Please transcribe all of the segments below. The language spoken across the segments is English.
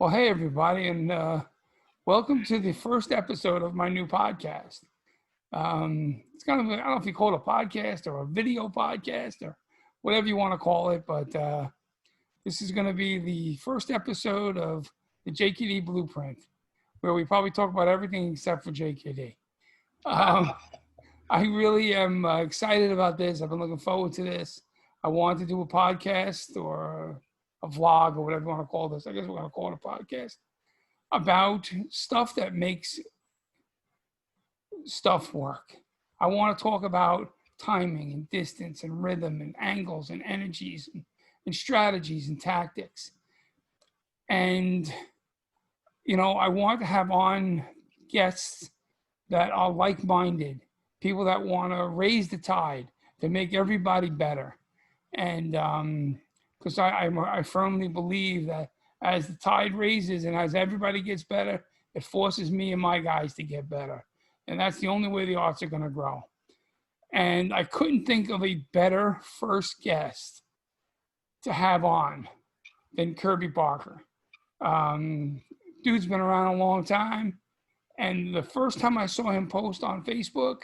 Well, hey, everybody, and welcome to the first episode of my new podcast. It's kind of, I don't know if you call it a podcast or a video podcast or whatever you want to call it, but this is going to be the first episode of the JKD Blueprint, where we probably talk about everything except for JKD. I really am excited about this. I've been looking forward to this. I wanted to do a podcast or a vlog or whatever you want to call this. I guess we're going to call it a podcast about stuff that makes stuff work. I want to talk about timing and distance and rhythm and angles and energies and strategies and tactics. And, you know, I want to have on guests that are like-minded, people that want to raise the tide to make everybody better. And because I firmly believe that as the tide raises and as everybody gets better, it forces me and my guys to get better. And that's the only way the arts are going to grow. And I couldn't think of a better first guest to have on than Kirby Barker. Dude's been around a long time. And the first time I saw him post on Facebook,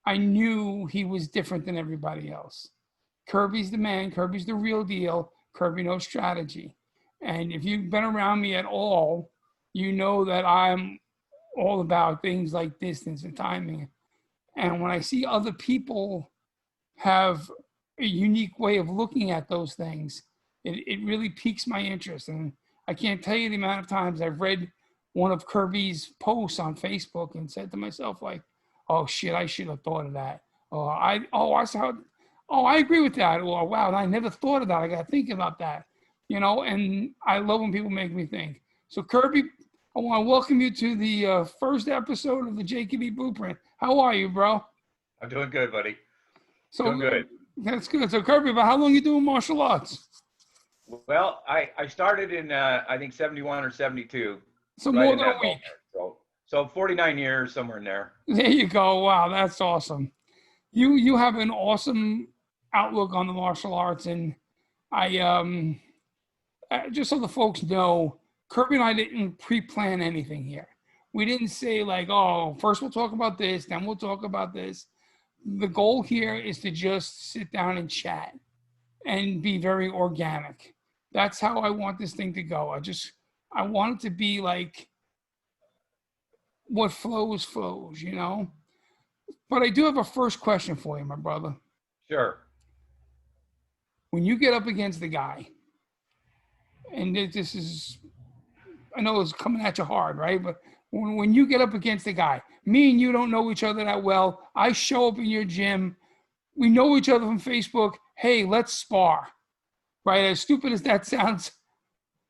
I knew he was different than everybody else. Kirby's the man. Kirby's the real deal. Kirby knows strategy. And if you've been around me at all, you know that I'm all about things like distance and timing. And when I see other people have a unique way of looking at those things, it really piques my interest. And I can't tell you the amount of times I've read one of Kirby's posts on Facebook and said to myself, like, oh shit, I should have thought of that. I agree with that. Or wow, I never thought of that. I got to think about that. You know, and I love when people make me think. So Kirby, I want to welcome you to the first episode of the JKD Blueprint. How are you, bro? I'm doing good, buddy. So doing good. That's good. So Kirby, about how long you doing martial arts? Well, I started in I think 71 or 72. So right more than a week. So 49 years, somewhere in there. There you go. Wow, that's awesome. You have an awesome outlook on the martial arts, and I just so the folks know, Kirby and I didn't pre-plan anything here. We didn't say like, oh, first we'll talk about this, then we'll talk about this. The goal here is to just sit down and chat and be very organic. That's how I want this thing to go. I want it to be like what flows, you know? But I do have a first question for you, my brother. Sure. When you get up against the guy, and this is, I know it's coming at you hard, right? But when you get up against the guy, me and you don't know each other that well. I show up in your gym. We know each other from Facebook. Hey, let's spar, right? As stupid as that sounds,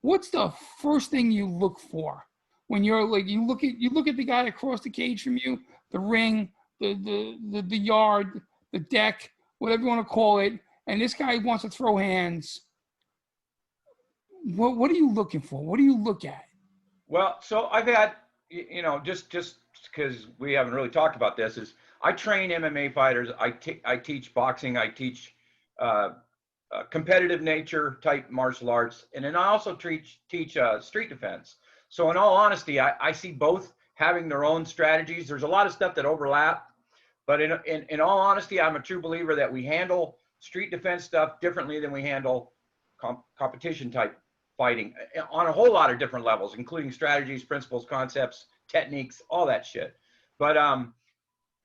what's the first thing you look for when you're like, you look at the guy across the cage from you, the ring, the yard, the deck, whatever you want to call it, and this guy wants to throw hands. What are you looking for? What do you look at? Well, so I've had, you know, just because we haven't really talked about this, is I train MMA fighters. I teach boxing. I teach competitive nature type martial arts, and then I also teach street defense. So in all honesty, I see both having their own strategies. There's a lot of stuff that overlap, but in all honesty, I'm a true believer that we handle street defense stuff differently than we handle competition type fighting on a whole lot of different levels, including strategies, principles, concepts, techniques, all that shit. But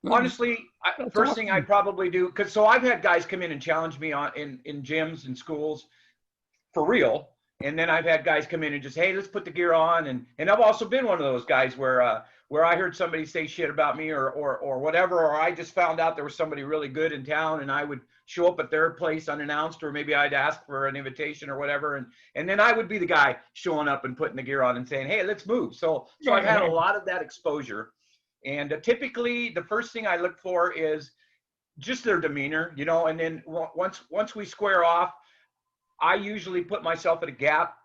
honestly, first thing I probably do, so I've had guys come in and challenge me in gyms and schools for real. And then I've had guys come in and just, hey, let's put the gear on. And I've also been one of those guys where I heard somebody say shit about me or whatever, or I just found out there was somebody really good in town and I would show up at their place unannounced, or maybe I'd ask for an invitation or whatever. And then I would be the guy showing up and putting the gear on and saying, hey, let's move. So I've had a lot of that exposure. And typically the first thing I look for is just their demeanor, you know, and then once we square off, I usually put myself at a gap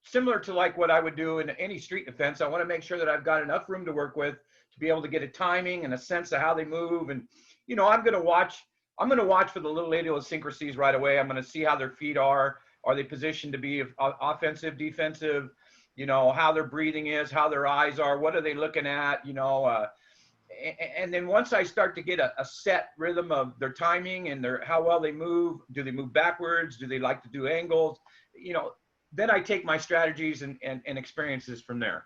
similar to like what I would do in any street defense. I want to make sure that I've got enough room to work with to be able to get a timing and a sense of how they move. And, you know, I'm going to watch for the little idiosyncrasies right away. I'm going to see how their feet are. Are they positioned to be offensive, defensive? you know, how their breathing is, how their eyes are, what are they looking at, you know, and then once I start to get a set rhythm of their timing and their how well they move, do they move backwards, do they like to do angles, you know, then I take my strategies and experiences from there.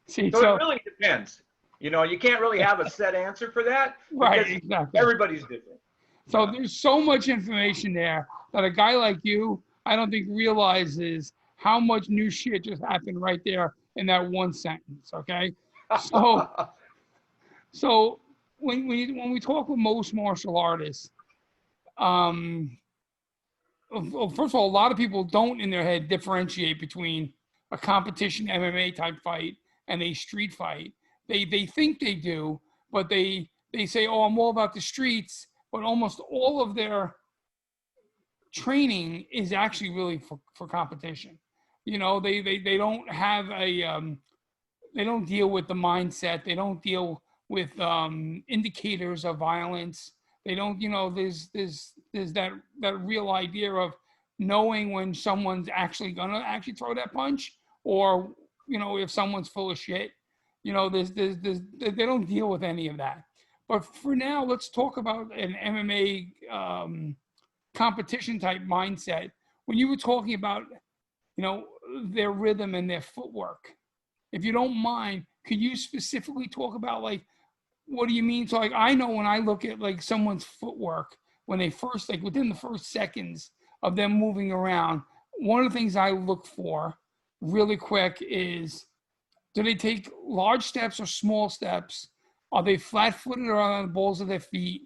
See, So it so really depends. You know, you can't really have a set answer for that right, because exactly. everybody's different. So Yeah. there's so much information there that a guy like you, I don't think realizes how much new shit just happened right there in that one sentence. Okay, so so when we talk with most martial artists, um, first of all, a lot of people don't in their head differentiate between a competition MMA type fight and a street fight. They think they do, but they say, "Oh, I'm all about the streets," but almost all of their training is actually really for competition. You know, they don't have a they don't deal with the mindset. They don't deal with indicators of violence. They don't, you know, there's that real idea of knowing when someone's actually gonna actually throw that punch, or you know, if someone's full of shit. You know, there's they don't deal with any of that. But for now, let's talk about an MMA competition type mindset. When you were talking about, you know, their rhythm and their footwork, if you don't mind, could you specifically talk about like what do you mean? So like I know when I look at like someone's footwork when they first like within the first seconds of them moving around, one of the things I look for really quick is do they take large steps or small steps? Are they flat-footed or on the balls of their feet?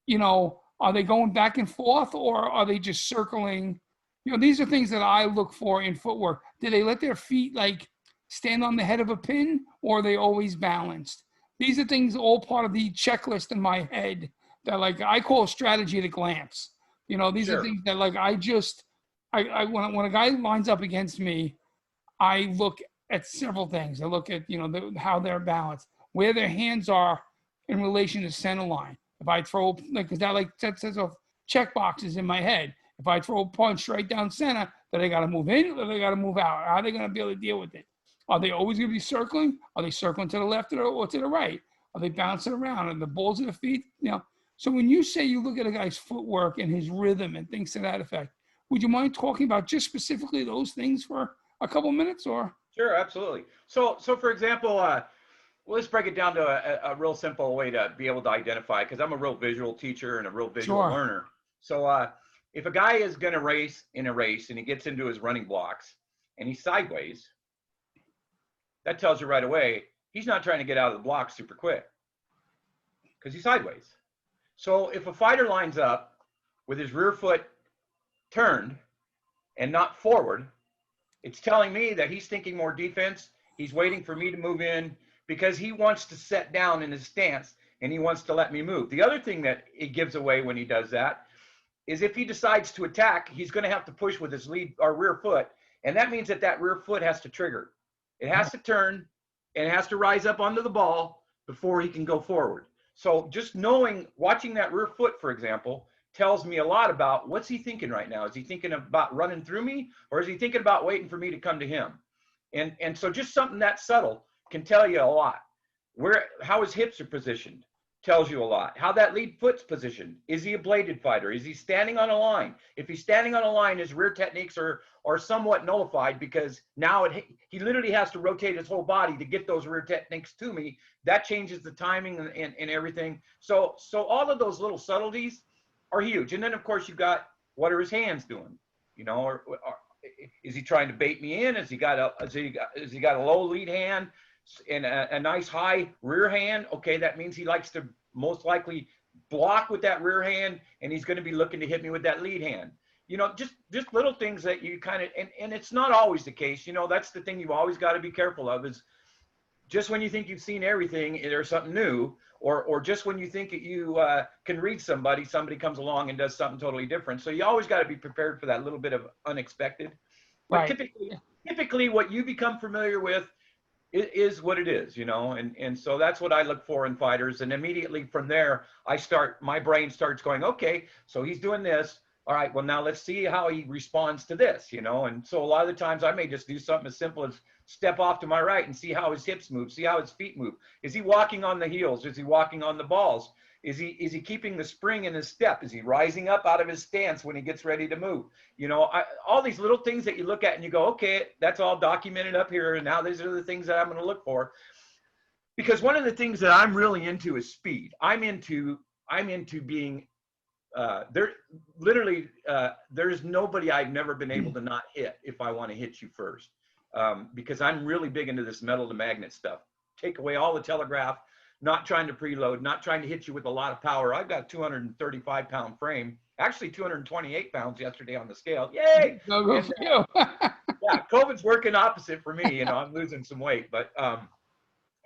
You know, are they going back and forth or are they just circling? You know, these are things that I look for in footwork. Do they let their feet like stand on the head of a pin or are they always balanced? These are things all part of the checklist in my head that like I call strategy at a glance. You know, these are Sure. things that like I when a guy lines up against me, I look at several things. I look at, you know, how they're balanced, where their hands are in relation to center line. If I throw, like, because that like sets off check boxes in my head. If I throw a punch right down center, that they got to move in or they got to move out. How are they going to be able to deal with it? Are they always going to be circling? Are they circling to the left or to the right? Are they bouncing around? And the balls of the feet? You know. So when you say you look at a guy's footwork and his rhythm and things to that effect, would you mind talking about just specifically those things for a couple minutes or? Sure, absolutely. So for example, let's break it down to a real simple way to be able to identify, because I'm a real visual teacher and a real visual Sure. learner. So if a guy is going to race in a race and he gets into his running blocks and he's sideways, that tells you right away he's not trying to get out of the block super quick because he's sideways. So if a fighter lines up with his rear foot turned and not forward, it's telling me that he's thinking more defense. He's waiting for me to move in because he wants to set down in his stance and he wants to let me move. The other thing that it gives away when he does that is if he decides to attack, he's going to have to push with his lead or rear foot. And that means that that rear foot has to trigger. It has to turn and it has to rise up onto the ball before he can go forward. So just knowing, watching that rear foot, for example, tells me a lot about what's he thinking right now. Is he thinking about running through me or is he thinking about waiting for me to come to him? And so just something that subtle can tell you a lot. How his hips are positioned tells you a lot. How that lead foot's positioned. Is he a bladed fighter? Is he standing on a line? If he's standing on a line, his rear techniques are somewhat nullified because now he literally has to rotate his whole body to get those rear techniques to me. That changes the timing and everything. So all of those little subtleties are huge. And then of course you've got, what are his hands doing? You know, or is he trying to bait me in? Has he got a low lead hand and a nice high rear hand? Okay, that means he likes to most likely block with that rear hand, and he's going to be looking to hit me with that lead hand. You know, just little things that you kind of, and it's not always the case. You know, that's the thing you always got to be careful of is just when you think you've seen everything, there's something new, or just when you think that you can read somebody comes along and does something totally different. So you always got to be prepared for that little bit of unexpected. But Right. typically what you become familiar with is what it is, you know, and so that's what I look for in fighters. And immediately from there, my brain starts going, okay, so he's doing this. All right, well, now let's see how he responds to this, you know. And so a lot of the times I may just do something as simple as step off to my right and see how his hips move, see how his feet move. Is he walking on the heels? Is he walking on the balls? Is he keeping the spring in his step? Is he rising up out of his stance when he gets ready to move? You know, all these little things that you look at and you go, okay, that's all documented up here. And now these are the things that I'm going to look for. Because one of the things that I'm really into is speed. I'm into being there. Literally, there's nobody I've never been able to not hit if I want to hit you first. Because I'm really big into this metal to magnet stuff. Take away all the telegraph, not trying to preload, not trying to hit you with a lot of power. I've got a 235-pound frame, actually 228 pounds yesterday on the scale. Yay! Go for you. Yeah, COVID's working opposite for me. You know, I'm losing some weight, but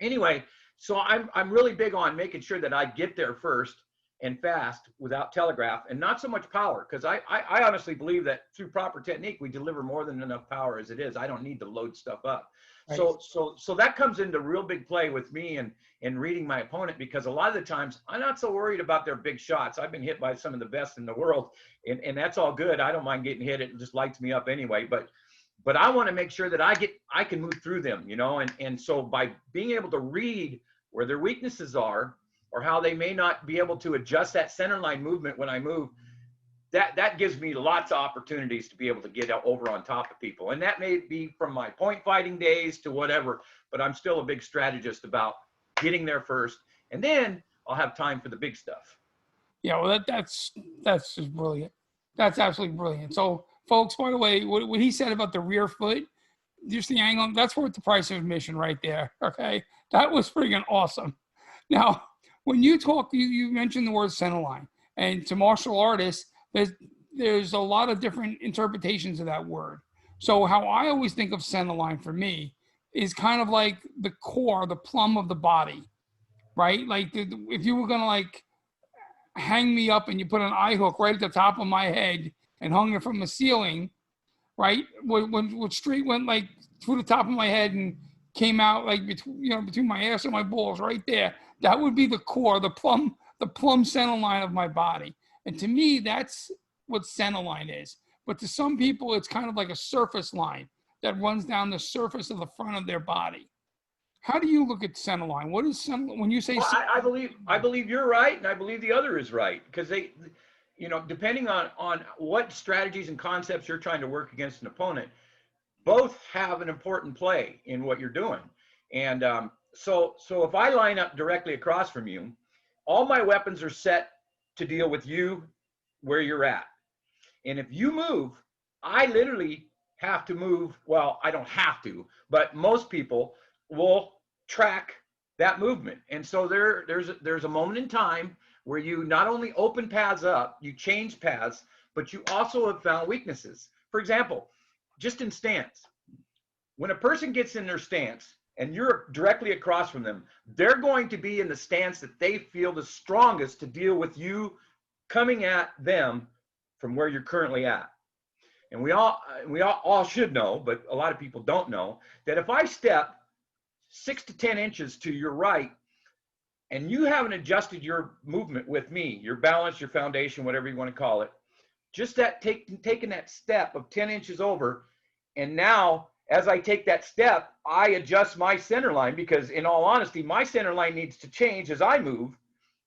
anyway, so I'm really big on making sure that I get there first and fast without telegraph and not so much power, because I honestly believe that through proper technique we deliver more than enough power as it is. I don't need to load stuff up. Right. So that comes into real big play with me and reading my opponent, because a lot of the times I'm not so worried about their big shots. I've been hit by some of the best in the world, and that's all good. I don't mind getting hit. It just lights me up anyway. But I want to make sure that I can move through them, you know, and so by being able to read where their weaknesses are, or how they may not be able to adjust that center line movement when I move, that gives me lots of opportunities to be able to get over on top of people. And that may be from my point fighting days to whatever, but I'm still a big strategist about getting there first, and then I'll have time for the big stuff. Yeah, well, that's just brilliant. That's absolutely brilliant. So, folks, by the way, what he said about the rear foot, just the angle, that's worth the price of admission right there, okay? That was freaking awesome. Now, when you talk, you mentioned the word center line, and to martial artists, there's a lot of different interpretations of that word. So how I always think of center line for me is kind of like the core, the plumb of the body, right? Like if you were gonna like hang me up and you put an eye hook right at the top of my head and hung it from the ceiling, right? When straight went like through the top of my head and came out like between my ass and my balls right there. That would be the core, the plumb center line of my body. And to me, that's what center line is. But to some people, it's kind of like a surface line that runs down the surface of the front of their body. How do you look at center line? What is center, when you say? Well, I believe you're right, and I believe the other is right, because they, you know, depending on what strategies and concepts you're trying to work against an opponent, both have an important play in what you're doing. And so if I line up directly across from you, all my weapons are set to deal with you where you're at. And if you move, I literally have to move. Well, I don't have to, but most people will track that movement. And so there's a moment in time where you not only open paths up, you change paths, but you also have found weaknesses. For example, just in stance. When a person gets in their stance and you're directly across from them, they're going to be in the stance that they feel the strongest to deal with you coming at them from where you're currently at. And we all should know, but a lot of people don't know, that if I step 6 to 10 inches to your right and you haven't adjusted your movement with me, your balance, your foundation, whatever you want to call it, just that taking that step of 10 inches over, and now as I take that step, I adjust my center line, because in all honesty, my center line needs to change as I move.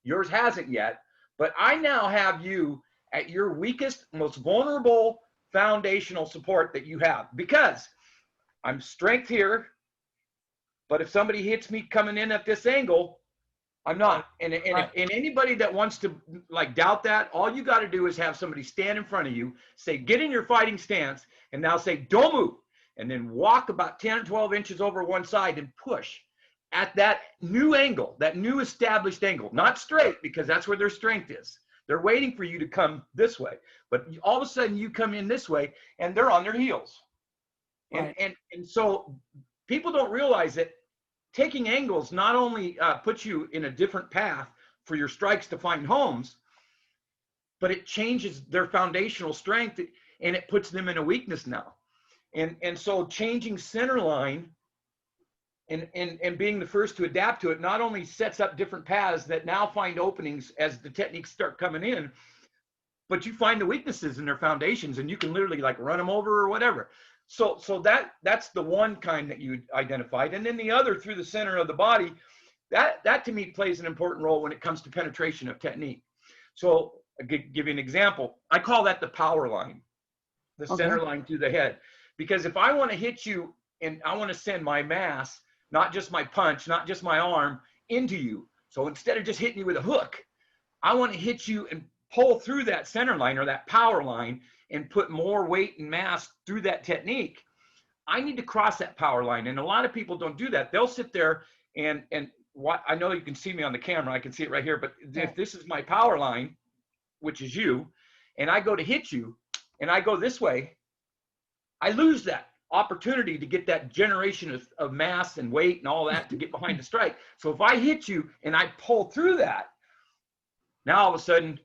Yours hasn't yet, but I now have you at your weakest, most vulnerable foundational support that you have, because I'm strength here, but if somebody hits me coming in at this angle, I'm not. And anybody that wants to like doubt that, all you got to do is have somebody stand in front of you, say, get in your fighting stance, and now say, don't move. And then walk about 10 or 12 inches over one side and push at that new angle, that new established angle, not straight, because that's where their strength is. They're waiting for you to come this way, but all of a sudden you come in this way and they're on their heels. And, Right. and so people don't realize that taking angles not only puts you in a different path for your strikes to find homes, but it changes their foundational strength and it puts them in a weakness now. And so changing center line and being the first to adapt to it not only sets up different paths that now find openings as the techniques start coming in, but you find the weaknesses in their foundations and you can literally like run them over or whatever. So that's the one kind that you identified. And then the other through the center of the body, that to me plays an important role when it comes to penetration of technique. So I'll give you an example. I call that the power line, the center line through the head. Because if I want to hit you and I want to send my mass, not just my punch, not just my arm, into you. So instead of just hitting you with a hook, I want to hit you and pull through that center line or that power line and put more weight and mass through that technique. I need to cross that power line. And a lot of people don't do that. They'll sit there and what, I know you can see me on the camera. I can see it right here. But if this is my power line, which is you, and I go to hit you and I go this way, I lose that opportunity to get that generation of mass and weight and all that to get behind the strike. So if I hit you and I pull through that, now all of a sudden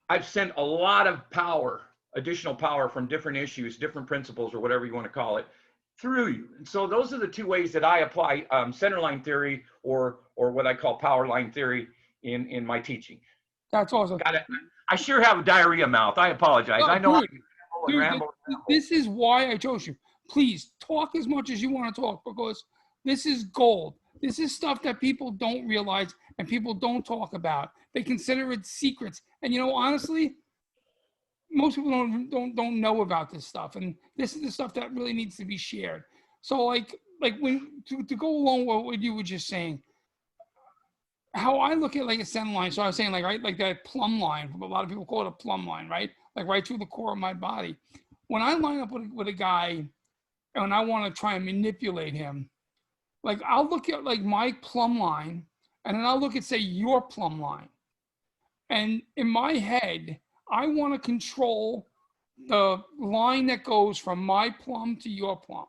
I've sent a lot of power, additional power from different issues, different principles, or whatever you want to call it, through you. And so those are the two ways that I apply center line theory or what I call power line theory in my teaching. That's awesome. Got it. I sure have a diarrhea mouth. I apologize. No, I know. Dude, this is why I chose you. Please talk as much as you want to talk, because this is gold. This is stuff that people don't realize and people don't talk about. They consider it secrets. And you know, honestly, most people don't know about this stuff. And this is the stuff that really needs to be shared. So like when to go along with what you were just saying, how I look at like a center line. So I was saying like that plumb line. A lot of people call it a plumb line, right? Like right through the core of my body. When I line up with a guy and I want to try and manipulate him, like I'll look at like my plumb line and then I'll look at, say, your plumb line. And in my head, I want to control the line that goes from my plumb to your plumb.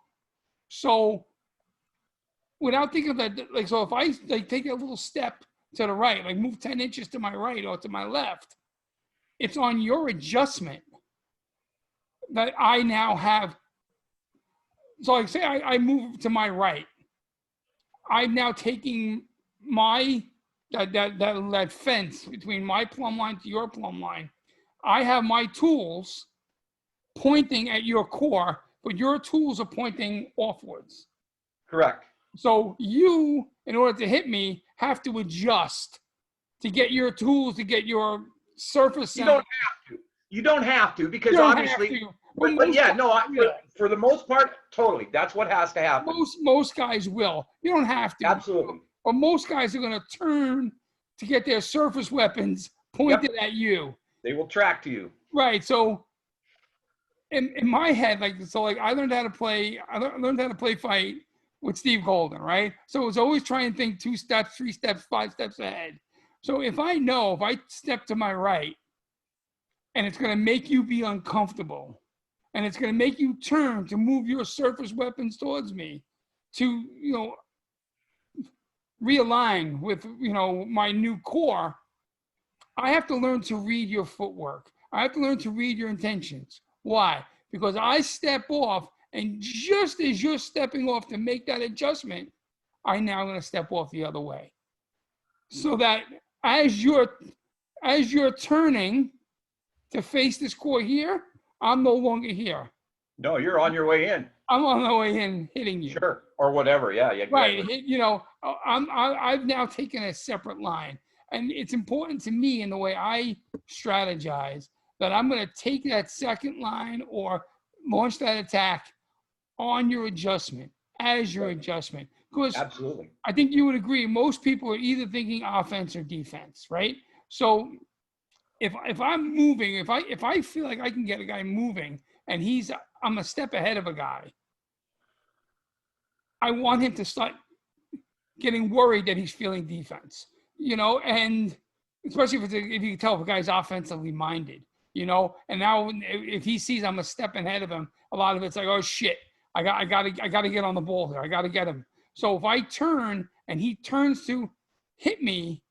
So without thinking of that, like, so if I like take a little step to the right, like move 10 inches to my right or to my left, it's on your adjustment that I now have. So like say I move to my right, I'm now taking my, that fence between my plumb line to your plumb line. I have my tools pointing at your core, but your tools are pointing offwards. Correct. So you, in order to hit me, have to adjust to get your tools, to get your surface. You don't have to. You don't have to, because obviously. But yeah, no, for the most part, totally. That's what has to happen. Most guys will. You don't have to. Absolutely. But most guys are going to turn to get their surface weapons pointed at you. They will track to you. Right. So in my head, I learned how to play. I learned how to play fight with Steve Golden, right? So it was always try and think 2 steps, 3 steps, 5 steps ahead. So if I step to my right and it's going to make you be uncomfortable and it's going to make you turn to move your surface weapons towards me to, realign with, my new core, I have to learn to read your footwork. I have to learn to read your intentions. Why? Because I step off, and just as you're stepping off to make that adjustment, I'm now going to step off the other way. So that as you're turning to face this core here, I'm no longer here. No, you're on your way in. I'm on the way in, hitting you. Sure, or whatever. Yeah, right. I've now taken a separate line, and it's important to me in the way I strategize that I'm going to take that second line or launch that attack on your adjustment, as your adjustment. Because absolutely, I think you would agree, most people are either thinking offense or defense, right? So if I'm moving, if I feel like I can get a guy moving and I'm a step ahead of a guy, I want him to start getting worried that he's feeling defense, and especially if you can tell if a guy's offensively minded, and now if he sees I'm a step ahead of him, a lot of it's like, oh shit, I got to get on the ball here. I got to get him. So if I turn and he turns to hit me,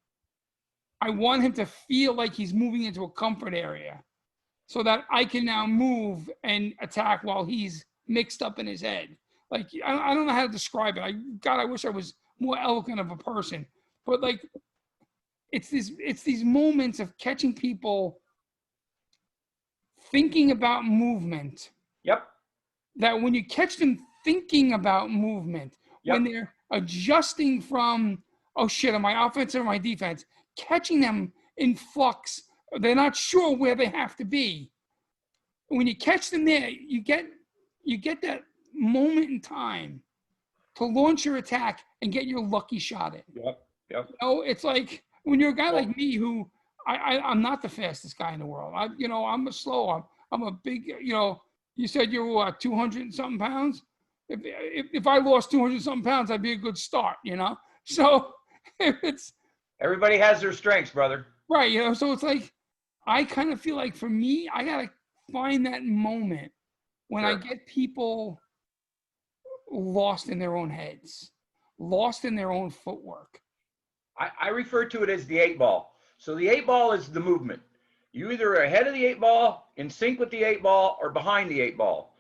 I want him to feel like he's moving into a comfort area so that I can now move and attack while he's mixed up in his head. Like, I don't know how to describe it. I wish I was more eloquent of a person, but like, it's these moments of catching people thinking about movement. Yep. that when you catch them thinking about movement, when they're adjusting from, oh shit, am I offense or my defense, catching them in flux, they're not sure where they have to be. When you catch them there, you get that moment in time to launch your attack and get your lucky shot in. Yep. You know, it's like when you're a guy like me who I'm not the fastest guy in the world. I'm a slow. I'm a big. You said you were 200 and something pounds. If I lost 200 something pounds, I'd be a good start. So it's everybody has their strengths, brother. Right. So it's like I kind of feel like for me, I gotta find that moment when I get people lost in their own heads, lost in their own footwork. I refer to it as the 8-ball. So the 8-ball is the movement. You either are ahead of the 8-ball, in sync with the 8-ball, or behind the 8-ball.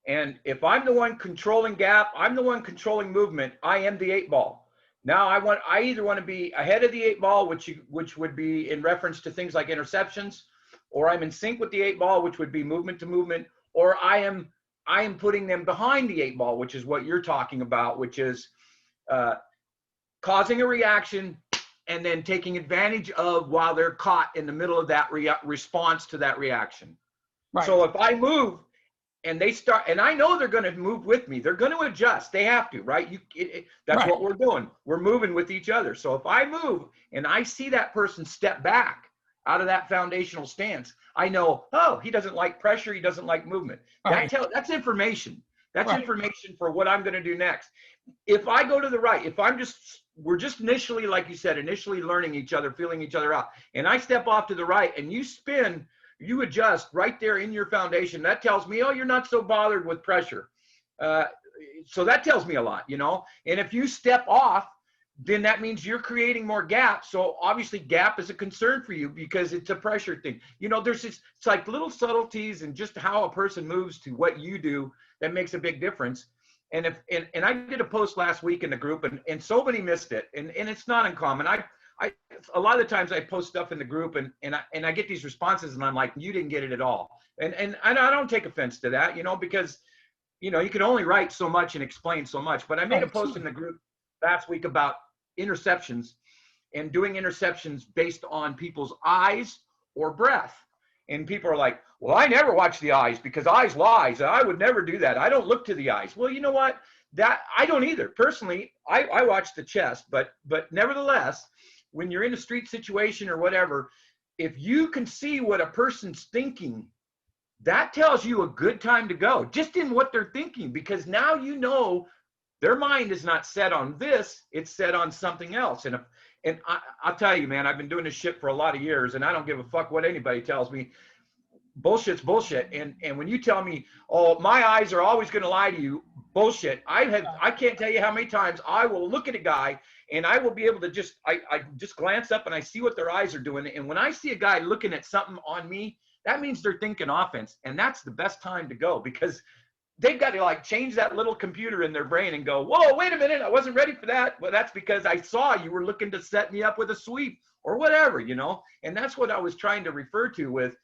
And if I'm the one controlling gap, I'm the one controlling movement, I am the 8-ball. Now I either want to be ahead of the 8-ball, which would be in reference to things like interceptions, or I'm in sync with the 8-ball, which would be movement to movement, or I am putting them behind the 8-ball, which is what you're talking about, which is causing a reaction and then taking advantage of while they're caught in the middle of that response to that reaction. Right. So if I move and they start, and I know they're going to move with me, they're going to adjust. They have to, right? That's right. What we're doing. We're moving with each other. So if I move and I see that person step back out of that foundational stance, I know, oh, he doesn't like pressure. He doesn't like movement. Right. That's information. That's right. Information for what I'm going to do next. If I go to the right, we're just initially, like you said, initially learning each other, feeling each other out, and I step off to the right and you spin, you adjust right there in your foundation. That tells me, oh, you're not so bothered with pressure. So that tells me a lot, And if you step off, then that means you're creating more gap. So obviously gap is a concern for you because it's a pressure thing. There's it's like little subtleties and just how a person moves to what you do that makes a big difference. And I did a post last week in the group and so many missed it. And it's not uncommon. I a lot of the times I post stuff in the group and I get these responses and I'm like, you didn't get it at all. And I don't take offense to that, because, you can only write so much and explain so much. But I made a post in the group last week about interceptions and doing interceptions based on people's eyes or breath. And people are like, well, I never watch the eyes because eyes lies. I would never do that. I don't look to the eyes. Well, you know what? That I don't either. Personally, I watch the chest, but nevertheless, when you're in a street situation or whatever, if you can see what a person's thinking, that tells you a good time to go, just in what they're thinking, because now their mind is not set on this, it's set on something else. And I'll tell you, man, I've been doing this shit for a lot of years, and I don't give a fuck what anybody tells me. Bullshit's bullshit. And when you tell me, oh, my eyes are always going to lie to you, bullshit. I can't tell you how many times I will look at a guy and I will be able to I just glance up and I see what their eyes are doing. And when I see a guy looking at something on me, that means they're thinking offense. And that's the best time to go, because they've got to change that little computer in their brain and go, whoa, wait a minute, I wasn't ready for that. Well, that's because I saw you were looking to set me up with a sweep or whatever, And that's what I was trying to refer to with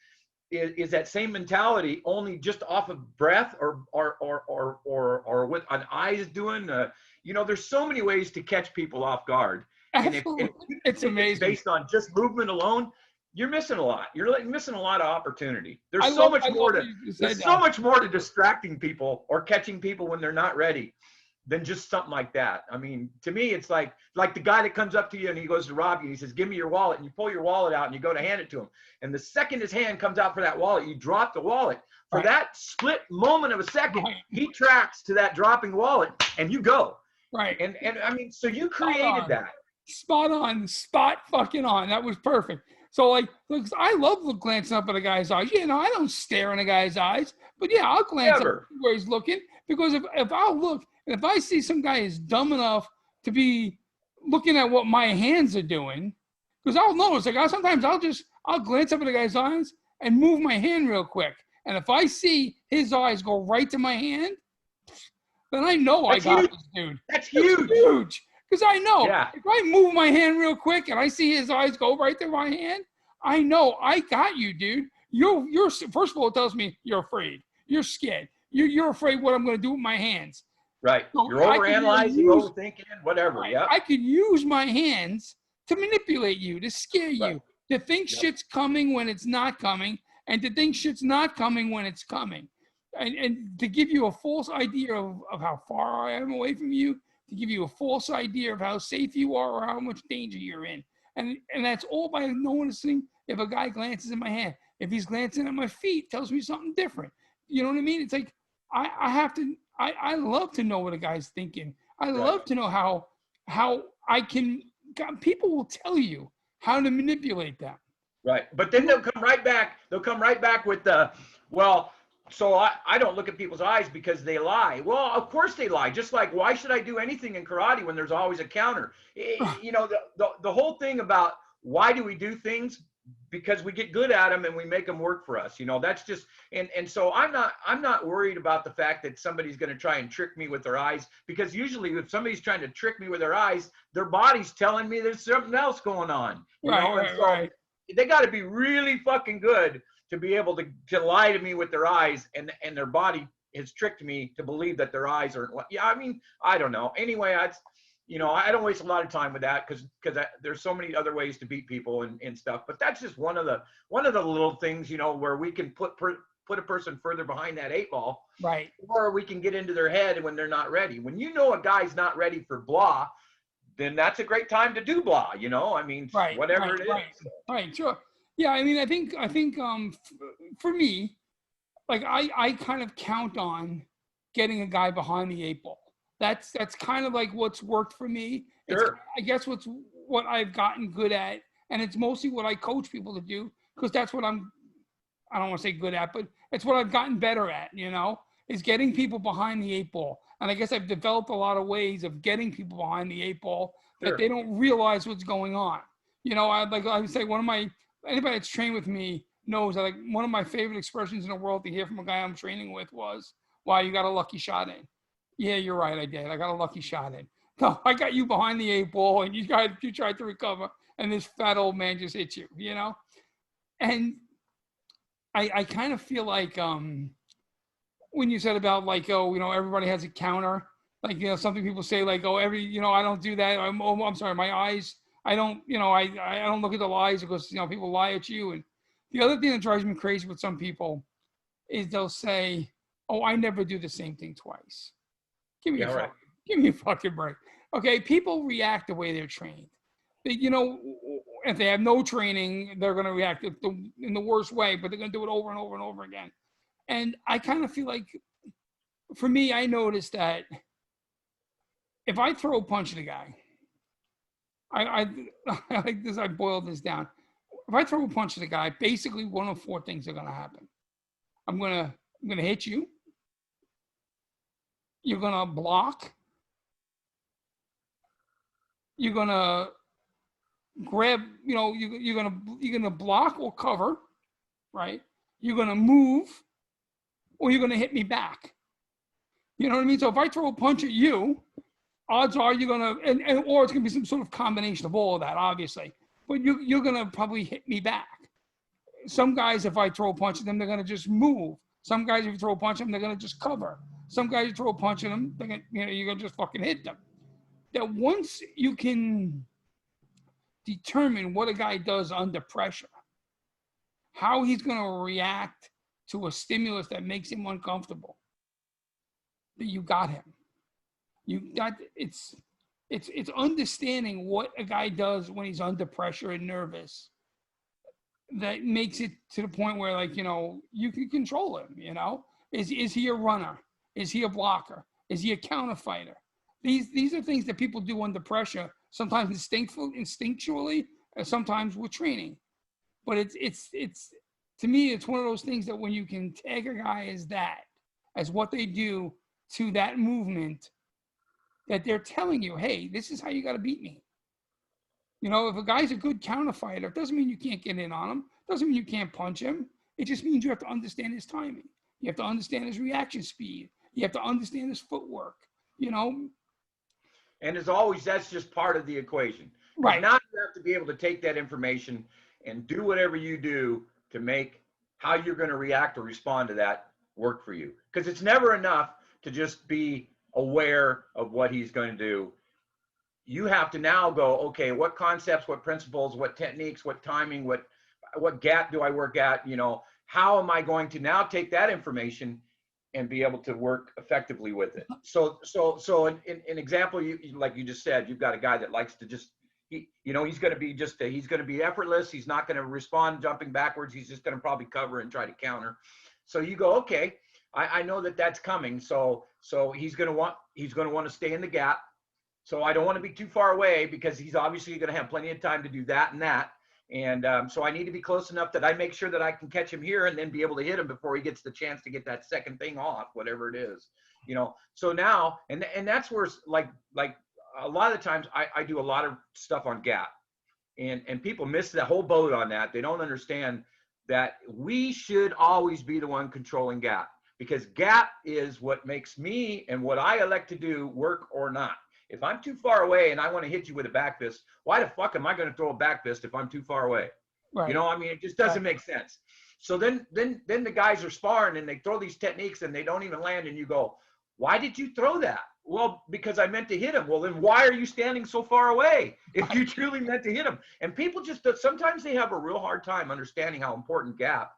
is that same mentality, only just off of breath or what an eye is doing. There's so many ways to catch people off guard. And if it's amazing. Based on just movement alone, you're missing a lot. You're missing a lot of opportunity. There's so much more to distracting people or catching people when they're not ready than just something like that. I mean, to me, it's like the guy that comes up to you and he goes to rob you and he says, give me your wallet, and you pull your wallet out and you go to hand it to him. And the second his hand comes out for that wallet, you drop the wallet. For right. That split moment of a second, right. He tracks to that dropping wallet and you go. Right. And I mean, so you created that. Spot on, spot fucking on. That was perfect. So look, I love glancing up at a guy's eyes. I don't stare in a guy's eyes, but yeah, I'll glance up where he's looking, because if I'll look, and if I see some guy is dumb enough to be looking at what my hands are doing, because I'll notice, sometimes I'll glance up at the guy's eyes and move my hand real quick. And if I see his eyes go right to my hand, then I know I got this dude. That's huge. Huge. Because I know if I move my hand real quick and I see his eyes go right to my hand, I know I got you, dude. You're first of all, it tells me you're afraid. You're scared. You're afraid what I'm going to do with my hands. Right. So You're overanalyzing, overthinking, whatever. right, Yep. I could use my hands to manipulate you, to scare you, Right. to think Yep. shit's coming when it's not coming, and to think shit's not coming when it's coming. And to give you a false idea of how far I am away from you, to give you a false idea of how safe you are or how much danger you're in. And that's all by noticing if a guy glances at my hand. If he's glancing at my feet, tells me something different. You know what I mean? It's like I love to know what a guy's thinking. I love to know how I can. God, people will tell you how to manipulate them. Right. But then they'll come right back. They'll come right back with the, well, so I don't look at people's eyes because they lie. Well, of course they lie. Just like, why should I do anything in karate when there's always a counter? You know, the whole thing about why do we do things? Because we get good at them and we make them work for us. You know, that's just, and so I'm not worried about the fact that somebody's going to try and trick me with their eyes, because usually if somebody's trying to trick me with their eyes, their body's telling me there's something else going on. You know, and so they got to be really fucking good to be able to lie to me with their eyes, and their body has tricked me to believe that their eyes are, yeah, I mean, I don't know. Anyway, I don't waste a lot of time with that because there's so many other ways to beat people and stuff. But that's just one of the little things, you know, where we can put a person further behind that 8-ball, right? Or we can get into their head when they're not ready. When you know a guy's not ready for blah, then that's a great time to do blah. You know, I mean, whatever it is. Right, sure. Yeah, I mean, I think for me, like I kind of count on getting a guy behind the 8-ball. That's kind of like what's worked for me. Sure. I guess what I've gotten good at, and it's mostly what I coach people to do, because that's what I don't want to say good at, but it's what I've gotten better at, you know, is getting people behind the 8-ball. And I guess I've developed a lot of ways of getting people behind the 8-ball that they don't realize what's going on. You know, I would say anybody that's trained with me knows that, like, one of my favorite expressions in the world to hear from a guy I'm training with was, "Wow, you got a lucky shot in." Yeah, you're right. I did. I got a lucky shot in. No, I got you behind the 8-ball, and you tried to recover, and this fat old man just hit you. You know, and I kind of feel like when you said about, like, oh, you know, everybody has a counter. Like, you know, something people say, like, oh, you know, I don't do that. I'm sorry, my eyes. I don't, you know, I don't look at the lies because, you know, people lie at you. And the other thing that drives me crazy with some people is they'll say, oh, I never do the same thing twice. Give me a fucking break. Okay, people react the way they're trained. You know, if they have no training, they're going to react in the worst way, but they're going to do it over and over and over again. And I kind of feel like, for me, I noticed that if I throw a punch at a guy, I like this. I boiled this down. If I throw a punch at a guy, basically one of 4 things are going to happen. I'm gonna hit you. You're gonna block. You're gonna grab. You know, you're gonna block or cover, right? You're gonna move, or you're gonna hit me back. You know what I mean? So if I throw a punch at you, odds are you're gonna, or it's gonna be some sort of combination of all of that, obviously. But you're gonna probably hit me back. Some guys, if I throw a punch at them, they're gonna just move. Some guys, if you throw a punch at them, they're gonna just cover. Some guys, you throw a punch at them, they're gonna, you know, you're gonna just fucking hit them. That once you can determine what a guy does under pressure, how he's gonna react to a stimulus that makes him uncomfortable, that you got him. It's understanding what a guy does when he's under pressure and nervous that makes it to the point where, like, you know, you can control him. You know, is he a runner? Is he a blocker? Is he a counter fighter? These are things that people do under pressure, sometimes instinctually, and sometimes with training. But it's to me, it's one of those things that when you can tag a guy as what they do to that movement, that they're telling you, hey, this is how you got to beat me. You know, if a guy's a good counter fighter, it doesn't mean you can't get in on him. It doesn't mean you can't punch him. It just means you have to understand his timing. You have to understand his reaction speed. You have to understand his footwork, you know. And as always, that's just part of the equation. Right. Now you have to be able to take that information and do whatever you do to make how you're going to react or respond to that work for you, because it's never enough to just be aware of what he's going to do. You have to now go, okay, what concepts, what principles, what techniques, what timing, what gap do I work at? You know, how am I going to now take that information and be able to work effectively with it? So an example, you like you just said, you've got a guy that likes to just, he's going to be he's going to be effortless. He's not going to respond jumping backwards. He's just going to probably cover and try to counter. So you go, okay, I know that that's coming. So he's going to want to stay in the gap. So I don't want to be too far away, because he's obviously going to have plenty of time to do that and that. And so I need to be close enough that I make sure that I can catch him here and then be able to hit him before he gets the chance to get that second thing off, whatever it is, you know. So now, and that's where, like a lot of the times I do a lot of stuff on gap, and people miss the whole boat on that. They don't understand that we should always be the one controlling gap, because gap is what makes me and what I elect to do work or not. If I'm too far away and I want to hit you with a back fist, why the fuck am I going to throw a back fist if I'm too far away? Right. You know, I mean, it just doesn't make sense. So then the guys are sparring and they throw these techniques and they don't even land, and you go, why did you throw that? Well, because I meant to hit him. Well, then why are you standing so far away if you truly meant to hit him? And people just, sometimes they have a real hard time understanding how important gap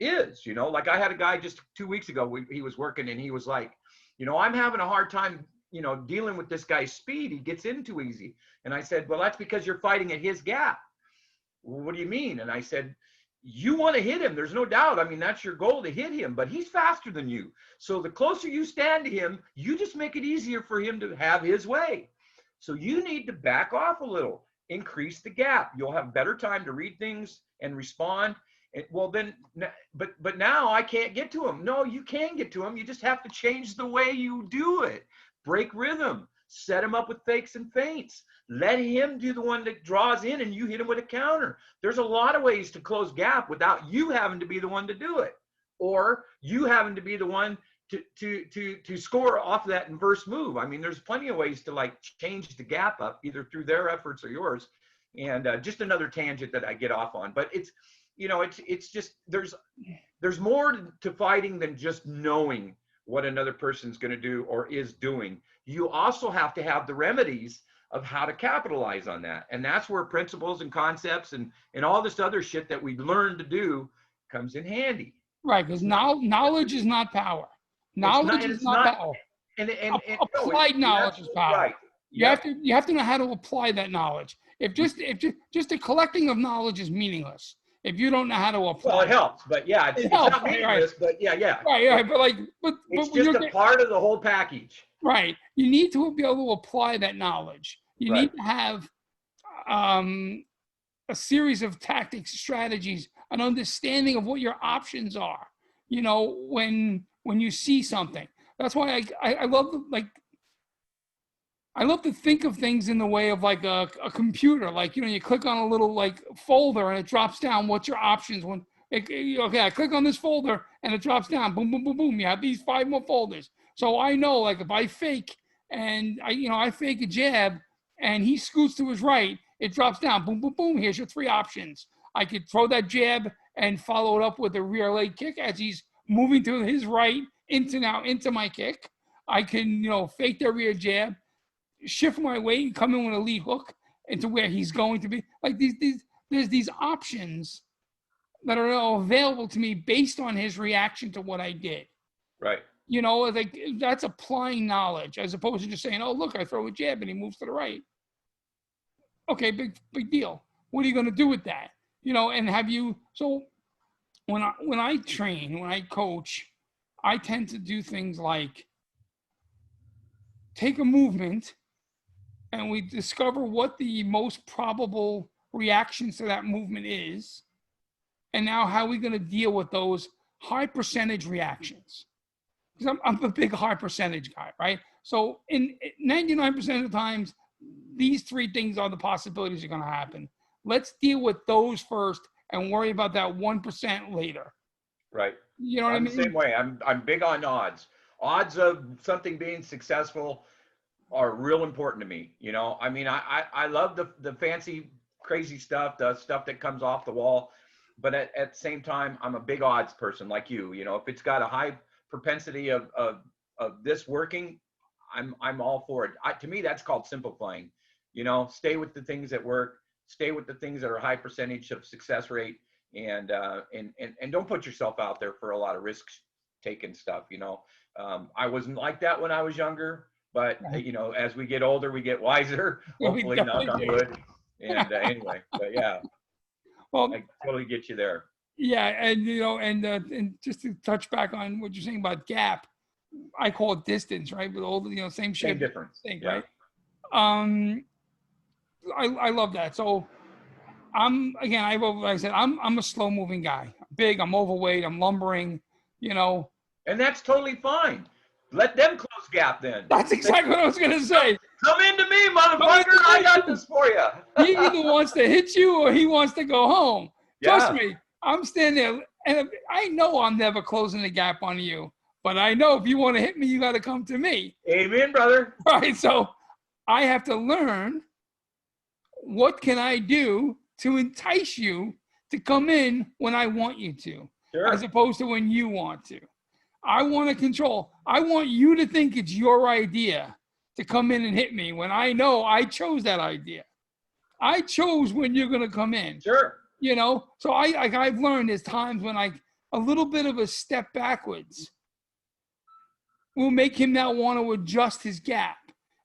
is. You know, like I had a guy just 2 weeks ago, he was working and he was like, you know, I'm having a hard time, you know, dealing with this guy's speed. He gets in too easy. And I said, well, that's because you're fighting at his gap. Well, what do you mean? And I said, you want to hit him. There's no doubt. I mean, that's your goal, to hit him, but he's faster than you. So the closer you stand to him, you just make it easier for him to have his way. So you need to back off a little, increase the gap. You'll have better time to read things and respond. Well, then, but now I can't get to him. No, you can get to him. You just have to change the way you do it. Break rhythm, set him up with fakes and feints. Let him do the one that draws in and you hit him with a counter. There's a lot of ways to close gap without you having to be the one to do it, or you having to be the one to score off that inverse move. I mean, there's plenty of ways to like change the gap up, either through their efforts or yours. And just another tangent that I get off on, but it's, you know, it's just, there's more to fighting than just knowing what another person's going to do or is doing. You also have to have the remedies of how to capitalize on that. And that's where principles and concepts and all this other shit that we learn to do comes in handy. Right, because knowledge is not power. Knowledge is not power. And applied knowledge is power. Right. You have to know how to apply that knowledge. If just the collecting of knowledge is meaningless, if you don't know how to apply. Well, it helps, but yeah, it's not meaningless, right. But yeah. Right, but it's just a part of the whole package. Right. You need to be able to apply that knowledge. You need to have a series of tactics, strategies, an understanding of what your options are. You know, when you see something. That's why I love I love to think of things in the way of like a computer. Like, you know, you click on a little like folder and it drops down what's your options. Okay, I click on this folder and it drops down. Boom, boom, boom, boom. You have these 5 more folders. So I know, like, if I fake and I fake a jab and he scoots to his right, it drops down. Boom, boom, boom. Here's your 3 options. I could throw that jab and follow it up with a rear leg kick as he's moving to his right into my kick. I can, fake the rear jab, shift my weight and come in with a lead hook into where he's going to be. Like there's these options that are available to me based on his reaction to what I did. Right. Like that's applying knowledge as opposed to just saying, oh, look, I throw a jab and he moves to the right. Okay, big deal. What are you going to do with that? And have you, so when I train, when I coach, I tend to do things like take a movement and we discover what the most probable reactions to that movement is. And now how are we going to deal with those high percentage reactions? Because I'm a big high percentage guy, right? So in 99% of the times, these 3 things are the possibilities that are going to happen. Let's deal with those first and worry about that 1% later. Right. You know what I mean? I'm the same way. I'm big on odds. Odds of something being successful are real important to me. I mean, I love the fancy, crazy stuff, the stuff that comes off the wall. at the same time, I'm a big odds person like you. You know, if it's got a high propensity of this working, I'm all for it. To me, that's called simplifying. You know, stay with the things that work, stay with the things that are high percentage of success rate, and don't put yourself out there for a lot of risk taking stuff. You know, I wasn't like that when I was younger, but you know, as we get older, we get wiser. Yeah, we Hopefully, knock on definitely wood. And anyway, but yeah, well, I totally get you there. yeah, and you know, and just to touch back on what you're saying about gap, I call it distance, right? With all the, you know, same Same shape difference. thing, Yeah. right? Um, I love that. So I'm again, like I said, I'm a slow moving guy. Big, I'm overweight, I'm lumbering, you know. And that's totally fine. Let them close gap then. That's exactly what I was gonna say. Come into me, motherfucker. I got this for you. He either wants to hit you or he wants to go home. Trust Yeah. me, I'm standing there, and I know I'm never closing the gap on you. But I know if you want to hit me, you got to come to me. Amen, brother. Right. So I have to learn, what can I do to entice you to come in when I want you to, Sure. as opposed to when you want to. I want to control. I want you to think it's your idea to come in and hit me when I know I chose that idea. I chose when you're going to come in. Sure. You know, so I've learned there's times when a little bit of a step backwards will make him now want to adjust his gap.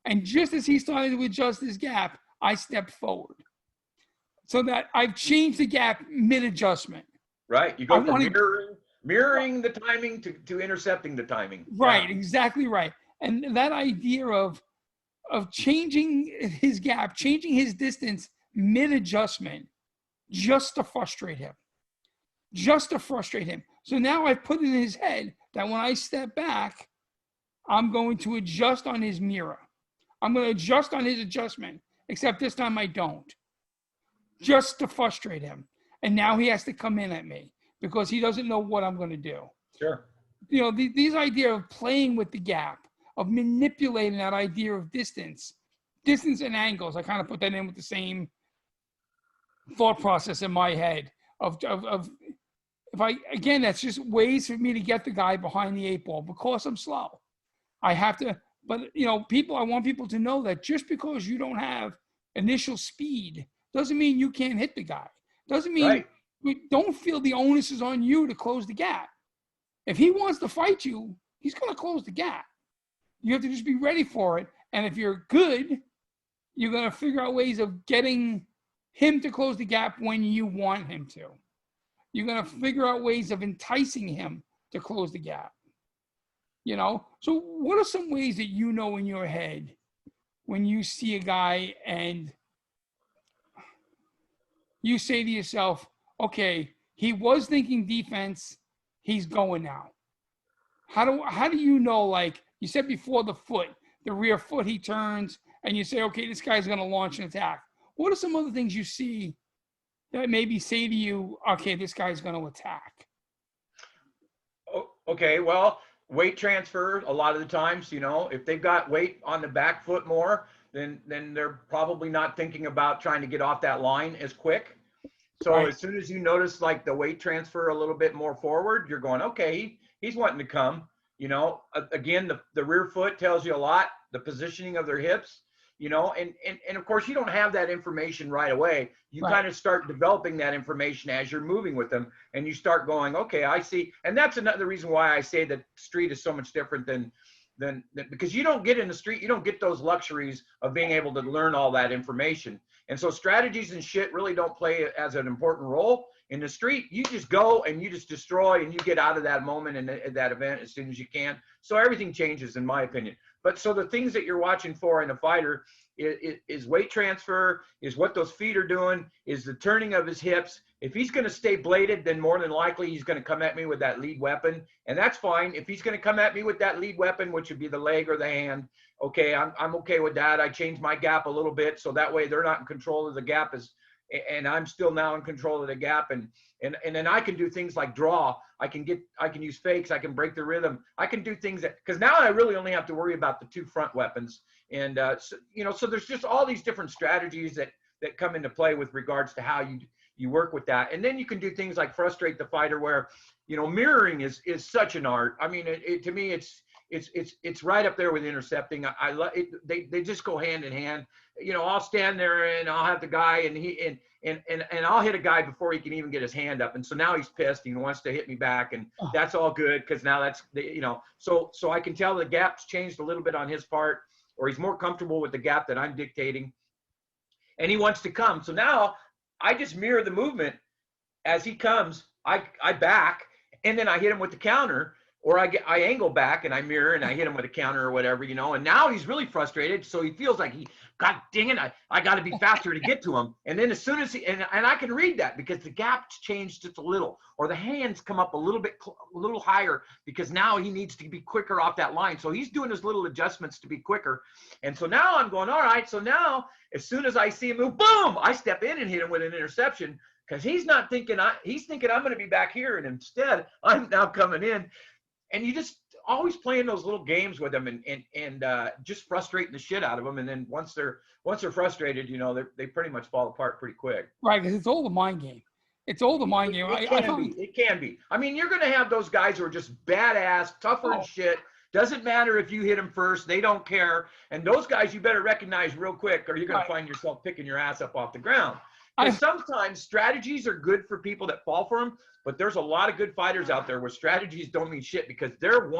And just as he started to adjust his gap, I stepped forward. So that I've changed the gap mid-adjustment. Right. You go from mirroring the timing to intercepting the timing. Right, Yeah. exactly right. And that idea of changing his gap, changing his distance mid-adjustment, just to frustrate him. So now I've put it in his head that when I step back, I'm going to adjust on his mirror. I'm going to adjust on his adjustment, except this time I don't, just to frustrate him. And now he has to come in at me because he doesn't know what I'm going to do. Sure. You know, these idea of playing with the gap, of manipulating that idea of distance and angles. I kind of put that in with the same thought process in my head of if I, again, that's just ways for me to get the guy behind the eight ball because I'm slow. I have to, but you know, I want people to know that just because you don't have initial speed doesn't mean you can't hit the guy. Doesn't mean we don't feel the onus is on you to close the gap. If he wants to fight you, he's going to close the gap. You have to just be ready for it. And if you're good, you're going to figure out ways of getting him to close the gap when you want him to. You're going to figure out ways of enticing him to close the gap. You know, so what are some ways that you know in your head when you see a guy and you say to yourself, okay, he was thinking defense, he's going now. How do you know, like you said before, the rear foot he turns and you say, okay, this guy's going to launch an attack. What are some other things you see that maybe say to you, okay, this guy's going to attack? Okay, well, weight transfer a lot of the times, you know, if they've got weight on the back foot more, then they're probably not thinking about trying to get off that line as quick. So Right. As soon as you notice like the weight transfer a little bit more forward, you're going, okay, he's wanting to come. You know, again, the rear foot tells you a lot, the positioning of their hips, you know, and of course you don't have that information right away. You Right. kind of start developing that information as you're moving with them, and you start going, okay, I see. And that's another reason why I say that street is so much different than because you don't get in the street, you don't get those luxuries of being able to learn all that information. And so strategies and shit really don't play as an important role. In the street, you just go and you just destroy and you get out of that moment and that event as soon as you can. So everything changes, in my opinion. But so the things that you're watching for in a fighter is weight transfer, is what those feet are doing, is the turning of his hips. If he's going to stay bladed, then more than likely he's going to come at me with that lead weapon. And that's fine. If he's going to come at me with that lead weapon, which would be the leg or the hand, okay, I'm okay with that. I change my gap a little bit so that way they're not in control of the gap and I'm still now in control of the gap. And then I can do things like draw. I can use fakes. I can break the rhythm. I can do things because now I really only have to worry about the two front weapons. And, so there's just all these different strategies that come into play with regards to how you work with that. And then you can do things like frustrate the fighter where, you know, mirroring is such an art. I mean, to me, it's right up there with intercepting. I love it. They just go hand in hand. You know, I'll stand there and I'll have the guy and I'll hit a guy before he can even get his hand up. And so now he's pissed. He wants to hit me back, and that's all good because now that's, you know, so I can tell the gap's changed a little bit on his part, or he's more comfortable with the gap that I'm dictating, and he wants to come. So now I just mirror the movement as he comes. I back, and then I hit him with the counter, or I angle back and I mirror and I hit him with a counter or whatever, you know. And now he's really frustrated, so he feels like God dang it, I got to be faster to get to him. And then as soon as and I can read that because the gap's changed just a little, or the hands come up a little higher because now he needs to be quicker off that line. So he's doing his little adjustments to be quicker. And so now I'm going, all right. So now as soon as I see him move, boom, I step in and hit him with an interception because he's not thinking he's thinking I'm going to be back here, and instead I'm now coming in. And you just always playing those little games with them and just frustrating the shit out of them. And then once they're frustrated, you know, they pretty much fall apart pretty quick. Right, because it's all the mind game. It's all the mind game. It can be. I mean, you're going to have those guys who are just badass, tougher than shit. Doesn't matter if you hit them first. They don't care. And those guys you better recognize real quick, or you're going to find yourself picking your ass up off the ground. And sometimes strategies are good for people that fall for them, but there's a lot of good fighters out there where strategies don't mean shit because they're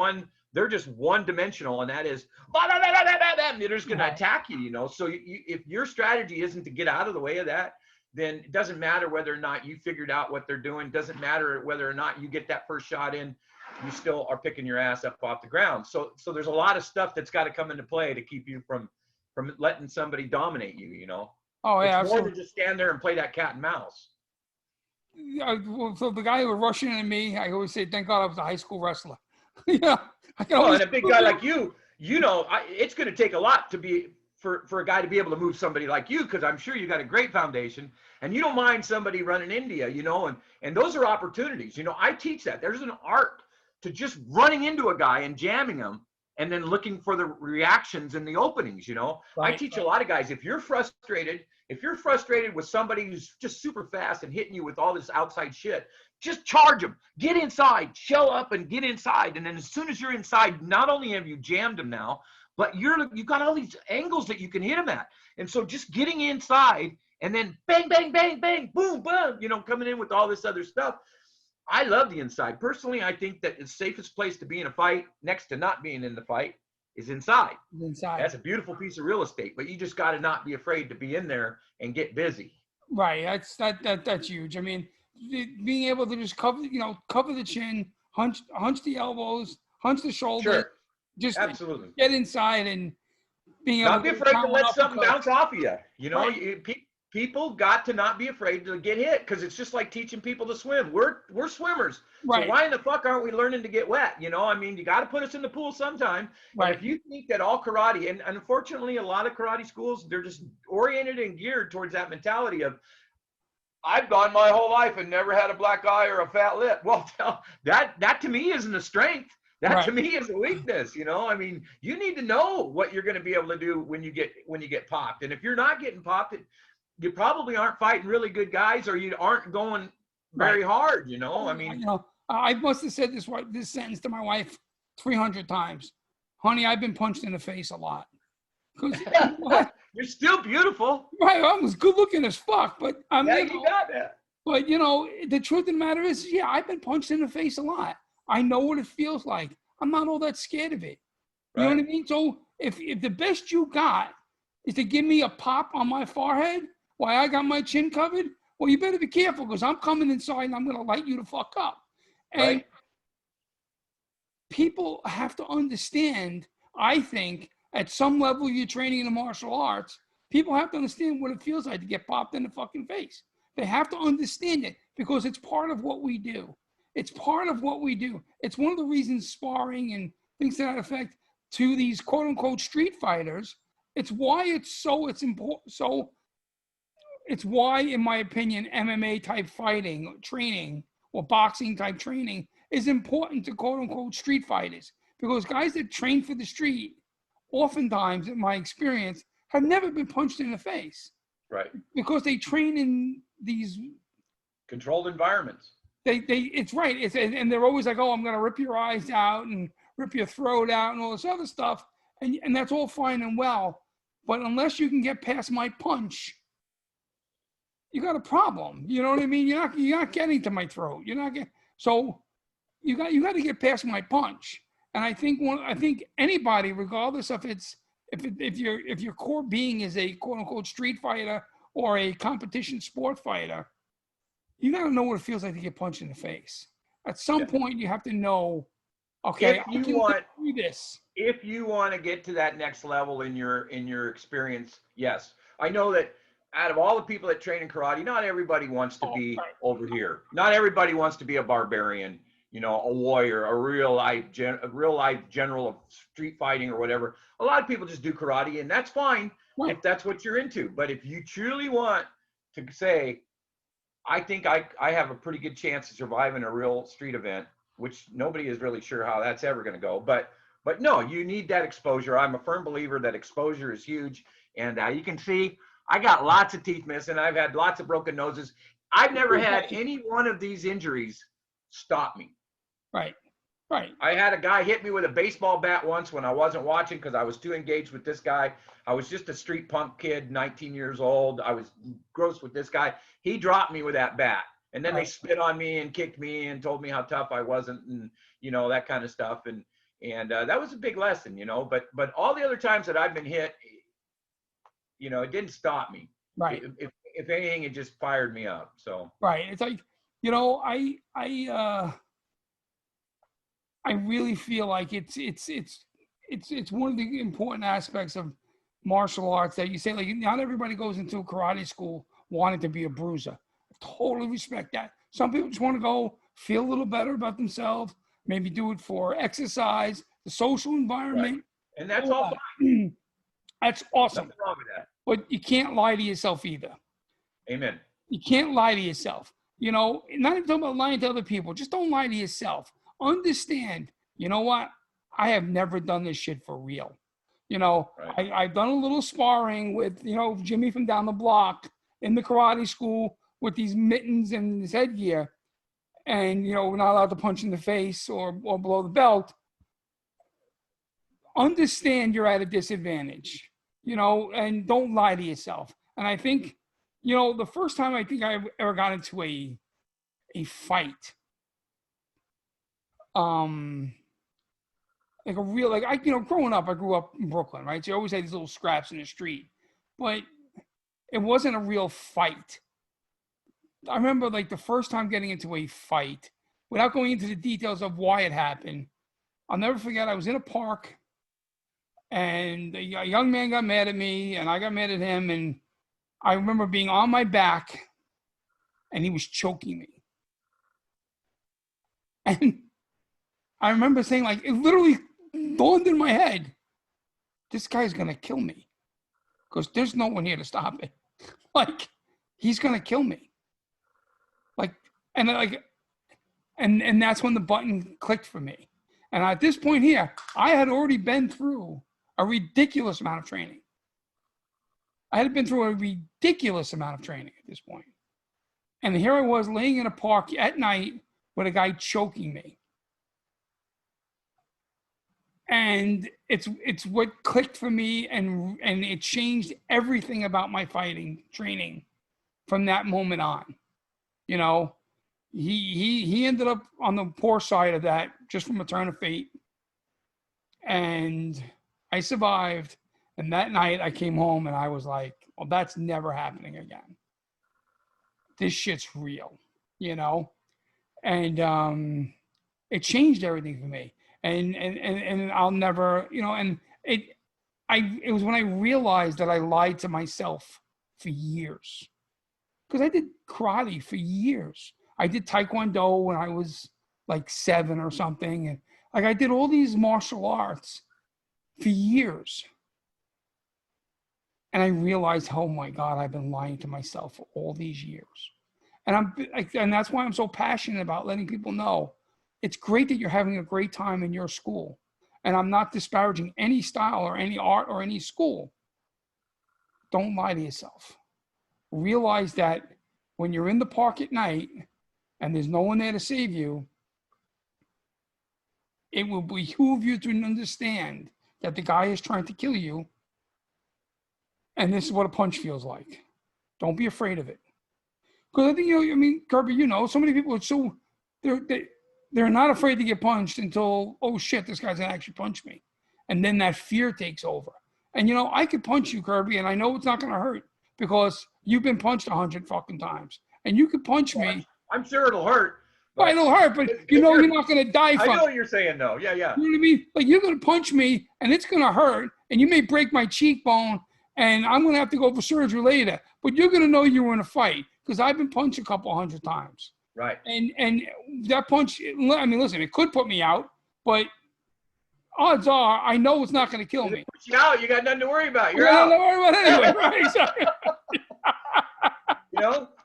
just one dimensional, and that is they're just going to attack you, you know. So if your strategy isn't to get out of the way of that, then it doesn't matter whether or not you figured out what they're doing. Doesn't matter whether or not you get that first shot in. You still are picking your ass up off the ground. So there's a lot of stuff that's got to come into play to keep you from letting somebody dominate you, you know. Oh yeah, it's more than just stand there and play that cat and mouse. Well, so the guy who was rushing into me, I always say, "Thank God I was a high school wrestler." Yeah, and a big guy like you, you know, it's going to take a lot to be for a guy to be able to move somebody like you, because I'm sure you got a great foundation, and you don't mind somebody running into you, you know, and those are opportunities. You know, I teach that. There's an art to just running into a guy and jamming him, and then looking for the reactions and the openings, you know. Right. I teach a lot of guys, if you're frustrated with somebody who's just super fast and hitting you with all this outside shit, just charge them. Get inside, shell up and get inside. And then as soon as you're inside, not only have you jammed them now, but you've got all these angles that you can hit them at. And so just getting inside and then bang, bang, bang, bang, boom, boom, you know, coming in with all this other stuff. I love the inside. Personally, I think that the safest place to be in a fight, next to not being in the fight, is inside. Inside. That's a beautiful piece of real estate, but you just got to not be afraid to be in there and get busy. Right. That's huge. I mean, being able to just cover the chin, hunch the elbows, hunch the shoulders. Sure. Just absolutely get inside and being able not be afraid to let something bounce off of you. You know, right. People got to not be afraid to get hit, because it's just like teaching people to swim. We're swimmers. Right. So why in the fuck aren't we learning to get wet? You know, I mean, you got to put us in the pool sometime. Right. And if you think that all karate, and unfortunately a lot of karate schools, they're just oriented and geared towards that mentality of, I've gone my whole life and never had a black eye or a fat lip. Well, that to me isn't a strength. That right. to me is a weakness, you know. I mean, you need to know what you're going to be able to do when you get popped. And if you're not getting popped, you probably aren't fighting really good guys, or you aren't going very right. hard, you know. I mean, I must have said this sentence to my wife 300 times. Honey, I've been punched in the face a lot. You're still beautiful. Right, I was good looking as fuck, but you got that. But you know, the truth of the matter is, yeah, I've been punched in the face a lot. I know what it feels like. I'm not all that scared of it. You know what I mean? So if the best you got is to give me a pop on my forehead while I got my chin covered, well, you better be careful, because I'm coming inside and I'm going to light you the fuck up. And people have to understand, I think, at some level you're training in the martial arts, people have to understand what it feels like to get popped in the fucking face. They have to understand it, because it's part of what we do. It's part of what we do. It's one of the reasons sparring and things to that effect to these quote unquote street fighters. It's why it's important. So it's why, in my opinion, MMA type fighting training or boxing type training is important to quote unquote street fighters, because guys that train for the street, oftentimes, in my experience, have never been punched in the face. Right. Because they train in these Controlled environments. It's right. And they're always like, oh, I'm going to rip your eyes out and rip your throat out and all this other stuff. And that's all fine and well. But unless you can get past my punch, you got a problem. You know what I mean? You're not getting to my throat. You're not getting, so you got to get past my punch. And I think anybody, regardless of if your core being is a quote unquote street fighter or a competition sport fighter, you got to know what it feels like to get punched in the face. At some point, you have to know, okay, I can live through this. If you want to get to that next level in your experience, yes. I know that out of all the people that train in karate, not everybody wants to be over here. Not everybody wants to be a barbarian, you know, a warrior, a real life general of street fighting or whatever. A lot of people just do karate, and that's fine if that's what you're into. But if you truly want to say, I think I have a pretty good chance of surviving a real street event, which nobody is really sure how that's ever going to go. But no, you need that exposure. I'm a firm believer that exposure is huge. And you can see I got lots of teeth missing. I've had lots of broken noses. I've never had any one of these injuries stop me. Right. I had a guy hit me with a baseball bat once when I wasn't watching because I was too engaged with this guy. I was just a street punk kid, 19 years old. I was gross with this guy. He dropped me with that bat. And then they spit on me and kicked me and told me how tough I wasn't and, you know, that kind of stuff. And that was a big lesson, you know. But all the other times that I've been hit, you know, it didn't stop me. Right. If anything, it just fired me up. So. Right. It's like, you know, I really feel like it's one of the important aspects of martial arts that you say, like, not everybody goes into a karate school wanting to be a bruiser. I totally respect that. Some people just want to go feel a little better about themselves, maybe do it for exercise, the social environment. Right. And that's all fine. That's awesome. Nothing wrong with that. But you can't lie to yourself either. Amen. You can't lie to yourself. You know, not even talking about lying to other people. Just don't lie to yourself. Understand, you know what? I have never done this shit for real. You know, I've done a little sparring with, you know, Jimmy from down the block in the karate school with these mittens and this headgear. And, you know, we're not allowed to punch in the face or below the belt. Understand you're at a disadvantage, you know, and don't lie to yourself. And I think, you know, the first time I think I ever got into a fight, like a real, like you know, growing up, I grew up in Brooklyn, right? So you always had these little scraps in the street, but it wasn't a real fight. I remember like the first time getting into a fight, without going into the details of why it happened. I'll never forget, I was in a park and a young man got mad at me and I got mad at him. And I remember being on my back and he was choking me. And I remember saying, like, it literally dawned in my head, this guy's going to kill me because there's no one here to stop it. Like, he's going to kill me. Like, and that's when the button clicked for me. And at this point here, I had already been through a ridiculous amount of training. I had been through a ridiculous amount of training at this point. And here I was laying in a park at night with a guy choking me. And it's what clicked for me, and it changed everything about my fighting training from that moment on. You know, he ended up on the poor side of that just from a turn of fate. And I survived. And that night I came home and I was like, well, that's never happening again. This shit's real, you know? And it changed everything for me. And I'll never, you know, and it was when I realized that I lied to myself for years. Because I did karate for years. I did Taekwondo when I was like 7 or something. And like I did all these martial arts for years. And I realized, oh my God, I've been lying to myself for all these years. And that's why I'm so passionate about letting people know it's great that you're having a great time in your school. And I'm not disparaging any style or any art or any school. Don't lie to yourself. Realize that when you're in the park at night and there's no one there to save you, it will behoove you to understand that the guy is trying to kill you. And this is what a punch feels like. Don't be afraid of it. Because I think, I mean, Kirby, so many people are they're not afraid to get punched until, oh shit, this guy's gonna actually punch me. And then that fear takes over. And I could punch you, Kirby, and I know it's not gonna hurt because you've been punched 100 fucking times. And you could punch me. I'm sure it'll hurt. But it'll hurt, but you're not gonna die from it. I know what you're saying though. Yeah, yeah. You know what I mean? Like you're gonna punch me and it's gonna hurt, and you may break my cheekbone, and I'm gonna have to go for surgery later. But you're gonna know you were in a fight because I've been punched a couple 100 times. Right. And that punch, I mean, listen, it could put me out, but odds are I know it's not going to kill me. Push you out, you got nothing to worry about. You're out. Nothing to worry about anyway. Right, exactly.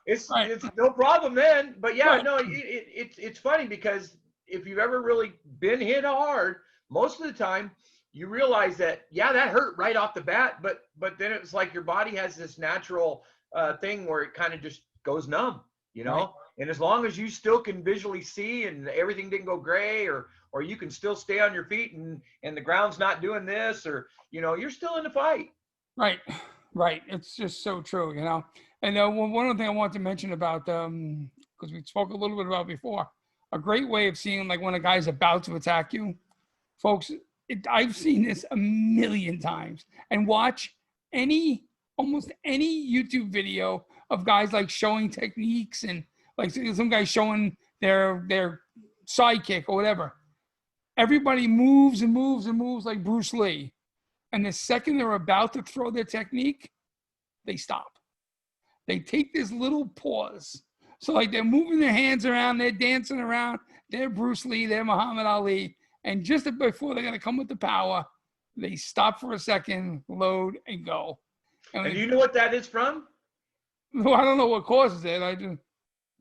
It's no problem then. But yeah, right. No, it's funny because if you've ever really been hit hard, most of the time you realize that, yeah, that hurt right off the bat, but then it's like your body has this natural thing where it kind of just goes numb, Right. And as long as you still can visually see and everything didn't go gray, or you can still stay on your feet and the ground's not doing this, or, you're still in the fight. Right. It's just so true, And one other thing I wanted to mention about, because we spoke a little bit about before, a great way of seeing like when a guy's about to attack you, folks, I've seen this a million times. And watch almost any YouTube video of guys like showing techniques and like some guy showing their sidekick or whatever. Everybody moves and moves and moves like Bruce Lee. And the second they're about to throw their technique, they stop. They take this little pause. So like they're moving their hands around, they're dancing around, they're Bruce Lee, they're Muhammad Ali. And just before they're going to come with the power, they stop for a second, load, and go. And you know what that is from? Well, I don't know what causes it. I do.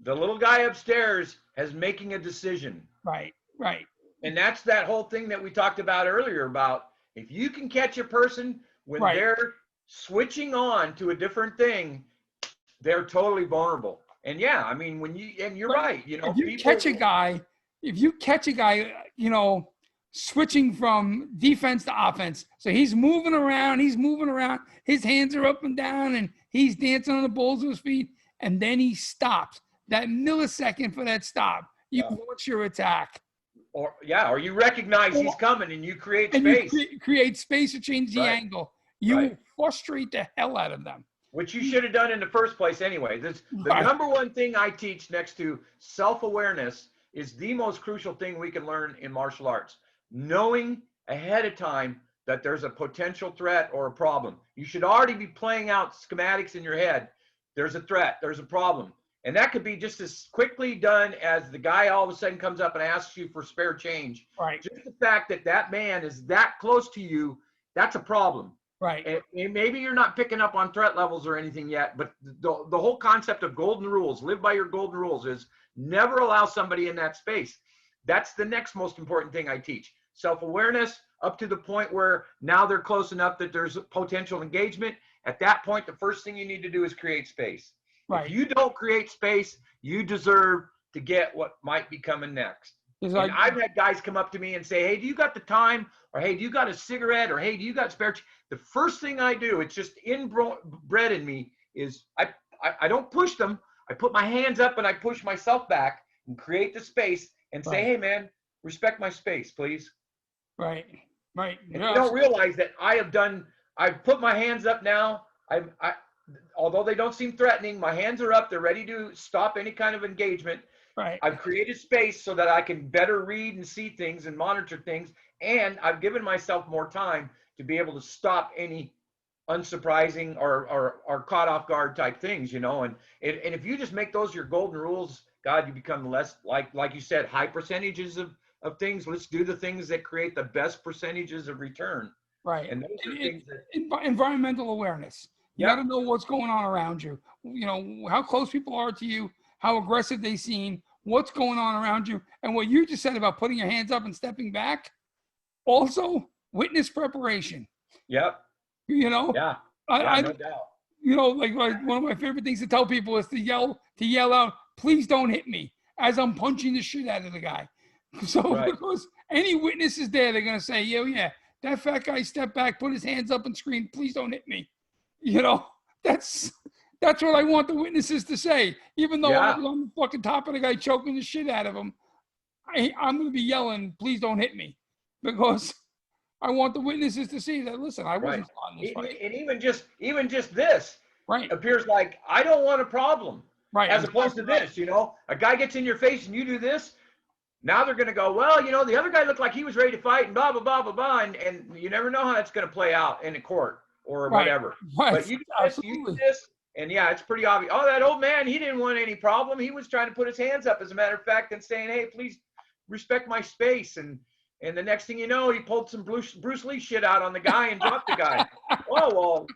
The little guy upstairs is making a decision. Right. And that's that whole thing that we talked about earlier about if you can catch a person when they're switching on to a different thing, they're totally vulnerable. And yeah, I mean, you're right. If you catch a guy, switching from defense to offense. So he's moving around, his hands are up and down, and he's dancing on the balls of his feet, and then he stops. That millisecond for that stop, you launch your attack. Or you recognize he's coming and you create space. You create space to change the angle. You frustrate the hell out of them. Which you should have done in the first place anyway. The number one thing I teach next to self-awareness is the most crucial thing we can learn in martial arts. Knowing ahead of time that there's a potential threat or a problem. You should already be playing out schematics in your head. There's a threat, there's a problem. And that could be just as quickly done as the guy all of a sudden comes up and asks you for spare change. Right. Just the fact that man is that close to you, that's a problem. Right. And maybe you're not picking up on threat levels or anything yet, but the whole concept of golden rules, live by your golden rules, is never allow somebody in that space. That's the next most important thing I teach. Self-awareness up to the point where now they're close enough that there's potential engagement. At that point, the first thing you need to do is create space. Right. If you don't create space, you deserve to get what might be coming next. And I've had guys come up to me and say, hey, do you got the time? Or, hey, do you got a cigarette? Or, hey, do you got spare? The first thing I do, it's just inbred in me, is I don't push them. I put my hands up and I push myself back and create the space and say, hey, man, respect my space, please. Right. And you don't realize that I've put my hands up now. Although they don't seem threatening, my hands are up. They're ready to stop any kind of engagement. Right. I've created space so that I can better read and see things and monitor things. And I've given myself more time to be able to stop any unsurprising or caught off guard type things, And if you just make those your golden rules, God, you become less, like you said, high percentages of things. Let's do the things that create the best percentages of return. Right. And those are things that environmental awareness. You got to know what's going on around you. How close people are to you, how aggressive they seem, what's going on around you. And what you just said about putting your hands up and stepping back, also witness preparation. Yep. Yeah. No doubt. you know, like one of my favorite things to tell people is to yell out, please don't hit me, as I'm punching the shit out of the guy. So Right. because any witness is there, they're gonna say, yeah, that fat guy stepped back, put his hands up and screamed, please don't hit me. You know, that's what I want the witnesses to say. Even though I Yeah. was on the fucking top of the guy choking the shit out of him, I'm gonna be yelling, please don't hit me. Because I want the witnesses to see that, listen, I Right. wasn't on this fight. And even just this Right. appears like I don't want a problem, Right. as opposed to this. You know, a guy gets in your face and you do this. Now they're going to go, well, you know, the other guy looked like he was ready to fight and blah blah blah blah blah, and you never know how that's going to play out in a court or Right. whatever. Right. But you do this, and yeah, it's pretty obvious. Oh, that old man, he didn't want any problem. He was trying to put his hands up, as a matter of fact, and saying, hey, please respect my space. And the next thing you know, he pulled some Bruce Lee shit out on the guy and dropped the guy. Oh, well,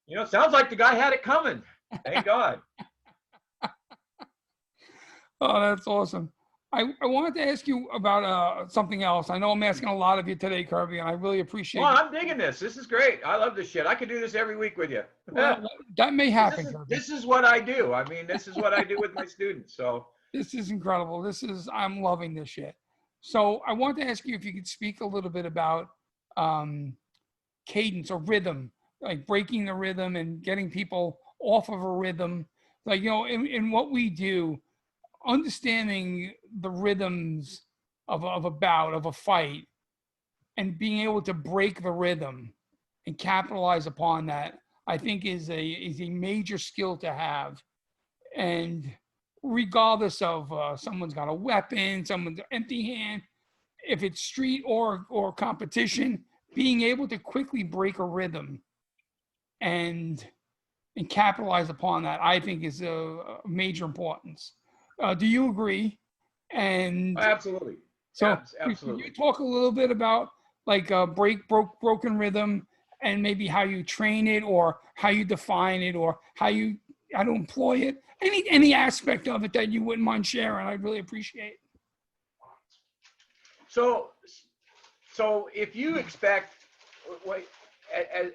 you know, sounds like the guy had it coming. Thank God. Oh, that's awesome. I wanted to ask you about something else. I know I'm asking a lot of you today, Kirby, and I really appreciate Well, it. I'm digging this. This is great. I love this shit. I could do this every week with you. Well, that may happen, Kirby. This is what I do. I mean, this is what I do with my students. So This is incredible. I'm loving this shit. So I want to ask you if you could speak a little bit about cadence or rhythm, like breaking the rhythm and getting people off of a rhythm. Like, you know, in what we do, understanding the rhythms of a bout, of a fight, and being able to break the rhythm and capitalize upon that, I think is a major skill to have. And regardless of someone's got a weapon, someone's empty hand, if it's street or competition, being able to quickly break a rhythm and capitalize upon that, I think is a major importance. Do you agree? And absolutely. so Absolutely. can you talk a little bit about like broken rhythm and maybe how you train it or how you define it or how to employ it? Any aspect of it that you wouldn't mind sharing, I'd really appreciate. So if you expect,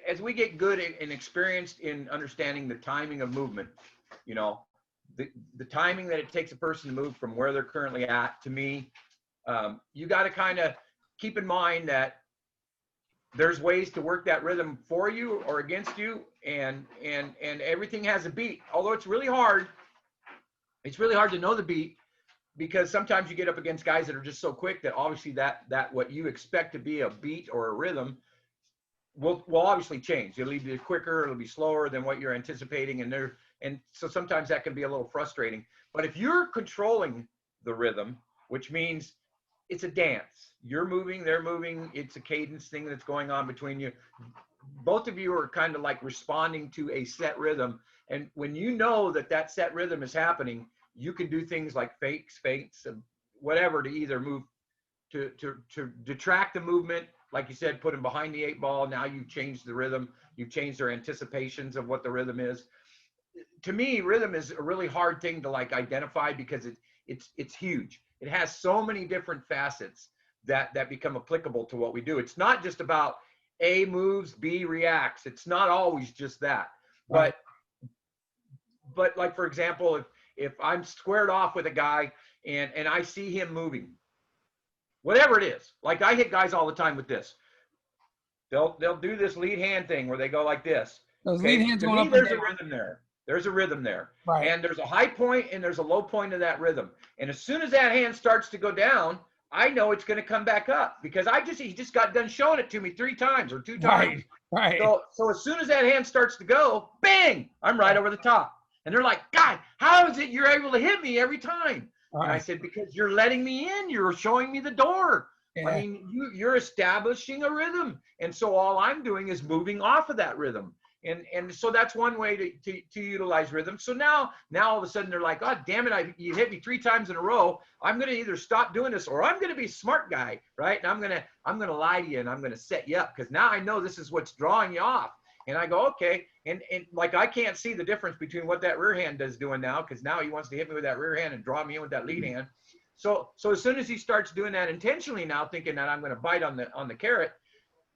as we get good and experienced in understanding the timing of movement, you know, the timing that it takes a person to move from where they're currently at to me, you got to kind of keep in mind that there's ways to work that rhythm for you or against you, and everything has a beat. Although it's really hard to know the beat, because sometimes you get up against guys that are just so quick that obviously that what you expect to be a beat or a rhythm will obviously change. It'll either be quicker, it'll be slower than what you're anticipating, and so sometimes that can be a little frustrating. But if you're controlling the rhythm, which means it's a dance, you're moving, they're moving, it's a cadence thing that's going on between you. Both of you are kind of like responding to a set rhythm, and when you know that set rhythm is happening, you can do things like fakes, feints, and whatever to either move to detract the movement, like you said, put them behind the 8 ball. Now you've changed the rhythm, you've changed their anticipations of what the rhythm is. To me, rhythm is a really hard thing to like identify, because it's huge. It has so many different facets that become applicable to what we do. It's not just about A moves, B reacts. It's not always just that. Right. But like, for example, if I'm squared off with a guy and I see him moving, whatever it is, like I hit guys all the time with this. They'll do this lead hand thing where they go like this. Those lead hands going up. There's a rhythm there. There's a rhythm there. Right. And there's a high point and there's a low point of that rhythm. And as soon as that hand starts to go down, I know it's going to come back up, because he just got done showing it to me 3 times or 2 times. Right. So as soon as that hand starts to go, bang, I'm right over the top. And they're like, God, how is it you're able to hit me every time? Right. And I said, because you're letting me in. You're showing me the door. Yeah. I mean, you're establishing a rhythm. And so all I'm doing is moving off of that rhythm. And so that's one way to utilize rhythm. So now all of a sudden they're like, God damn it, you hit me 3 times in a row. I'm going to either stop doing this, or I'm going to be a smart guy, right? And I'm going to lie to you, and I'm going to set you up, because now I know this is what's drawing you off. And I go, okay. And like, I can't see the difference between what that rear hand is doing now, because now he wants to hit me with that rear hand and draw me in with that lead hand. So as soon as he starts doing that intentionally now, thinking that I'm going to bite on the carrot,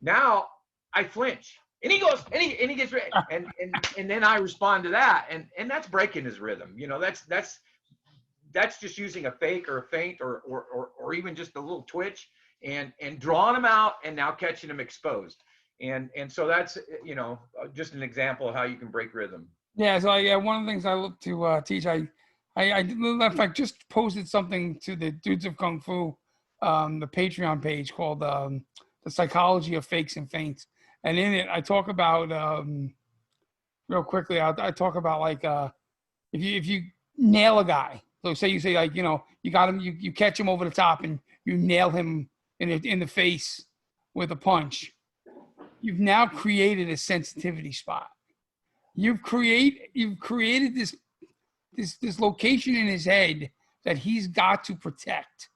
now I flinch. And he goes, and he gets ready. And then I respond to that. And that's breaking his rhythm. You know, that's just using a fake or a feint or even just a little twitch and drawing him out and now catching him exposed. And so that's, you know, just an example of how you can break rhythm. Yeah. So yeah, one of the things I look to teach, in fact, just posted something to the Dudes of Kung Fu, the Patreon page called The Psychology of Fakes and Feints. And in it, I talk about, real quickly, I talk about like, if you nail a guy, so say you say like, you know, you got him, you catch him over the top and you nail him in the face with a punch, you've now created a sensitivity spot. You've created this location in his head that he's got to protect.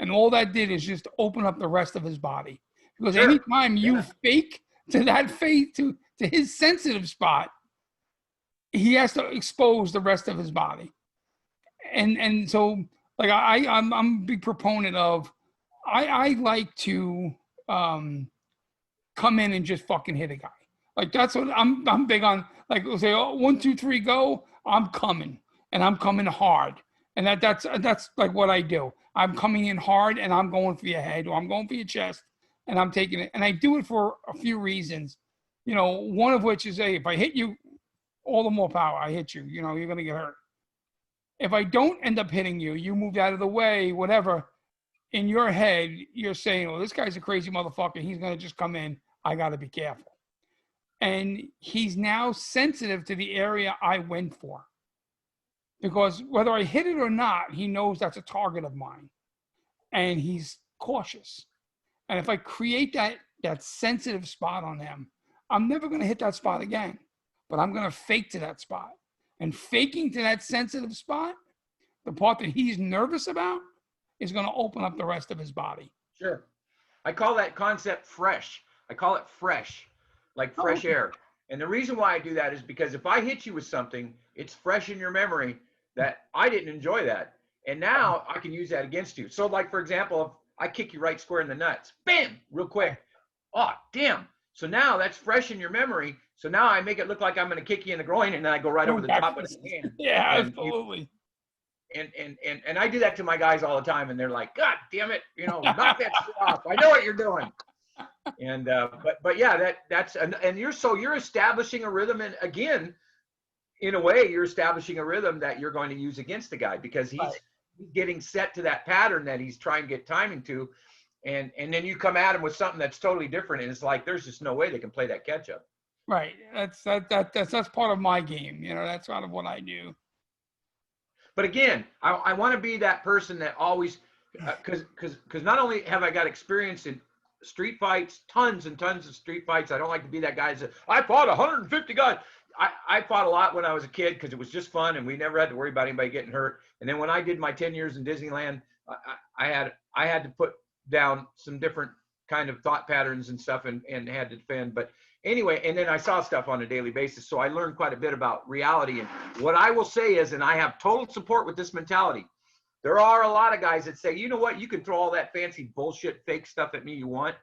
And all that did is just open up the rest of his body. Because Sure. anytime you fake to that face, to his sensitive spot, he has to expose the rest of his body. And so like I'm a big proponent of I like to come in and just fucking hit a guy. Like that's what I'm big on. Like we'll say, oh, 1, 2, 3, go. I'm coming and I'm coming hard. And that's like what I do. I'm coming in hard and I'm going for your head or I'm going for your chest and I'm taking it. And I do it for a few reasons. You know, one of which is, hey, if I hit you, all the more power. I hit you, you know, you're gonna get hurt. If I don't end up hitting you, you moved out of the way, whatever. In your head, you're saying, well, this guy's a crazy motherfucker. He's gonna just come in. I gotta be careful. And he's now sensitive to the area I went for. Because whether I hit it or not, he knows that's a target of mine. And he's cautious. And if I create that sensitive spot on him, I'm never going to hit that spot again. But I'm going to fake to that spot. And faking to that sensitive spot, the part that he's nervous about, is going to open up the rest of his body. Sure. I call that concept fresh. I call it fresh, like fresh air. And the reason why I do that is because if I hit you with something, it's fresh in your memory that I didn't enjoy that. And now I can use that against you. So like, for example, if I kick you right square in the nuts, bam, real quick. Oh, damn. So now that's fresh in your memory. So now I make it look like I'm going to kick you in the groin and then I go right over the top of the hand. Yeah, absolutely. And I do that to my guys all the time. And they're like, God damn it. You know, knock that shit off. I know what you're doing. And, but yeah, and you're establishing a rhythm. And again, in a way, you're establishing a rhythm that you're going to use against the guy because he's getting set to that pattern that he's trying to get timing to. And then you come at him with something that's totally different. And it's like, there's just no way they can play that catch up. Right. That's part of my game. You know, that's part of what I do. But again, I want to be that person that always, because not only have I got experience in street fights, tons and tons of street fights. I don't like to be that guy that says, I fought 150 guys. I fought a lot when I was a kid because it was just fun and we never had to worry about anybody getting hurt. And then when I did my 10 years in Disneyland, I had to put down some different kind of thought patterns and stuff and had to defend. But anyway, and then I saw stuff on a daily basis. So I learned quite a bit about reality. And what I will say is, and I have total support with this mentality, there are a lot of guys that say, you know what, you can throw all that fancy bullshit fake stuff at me you want,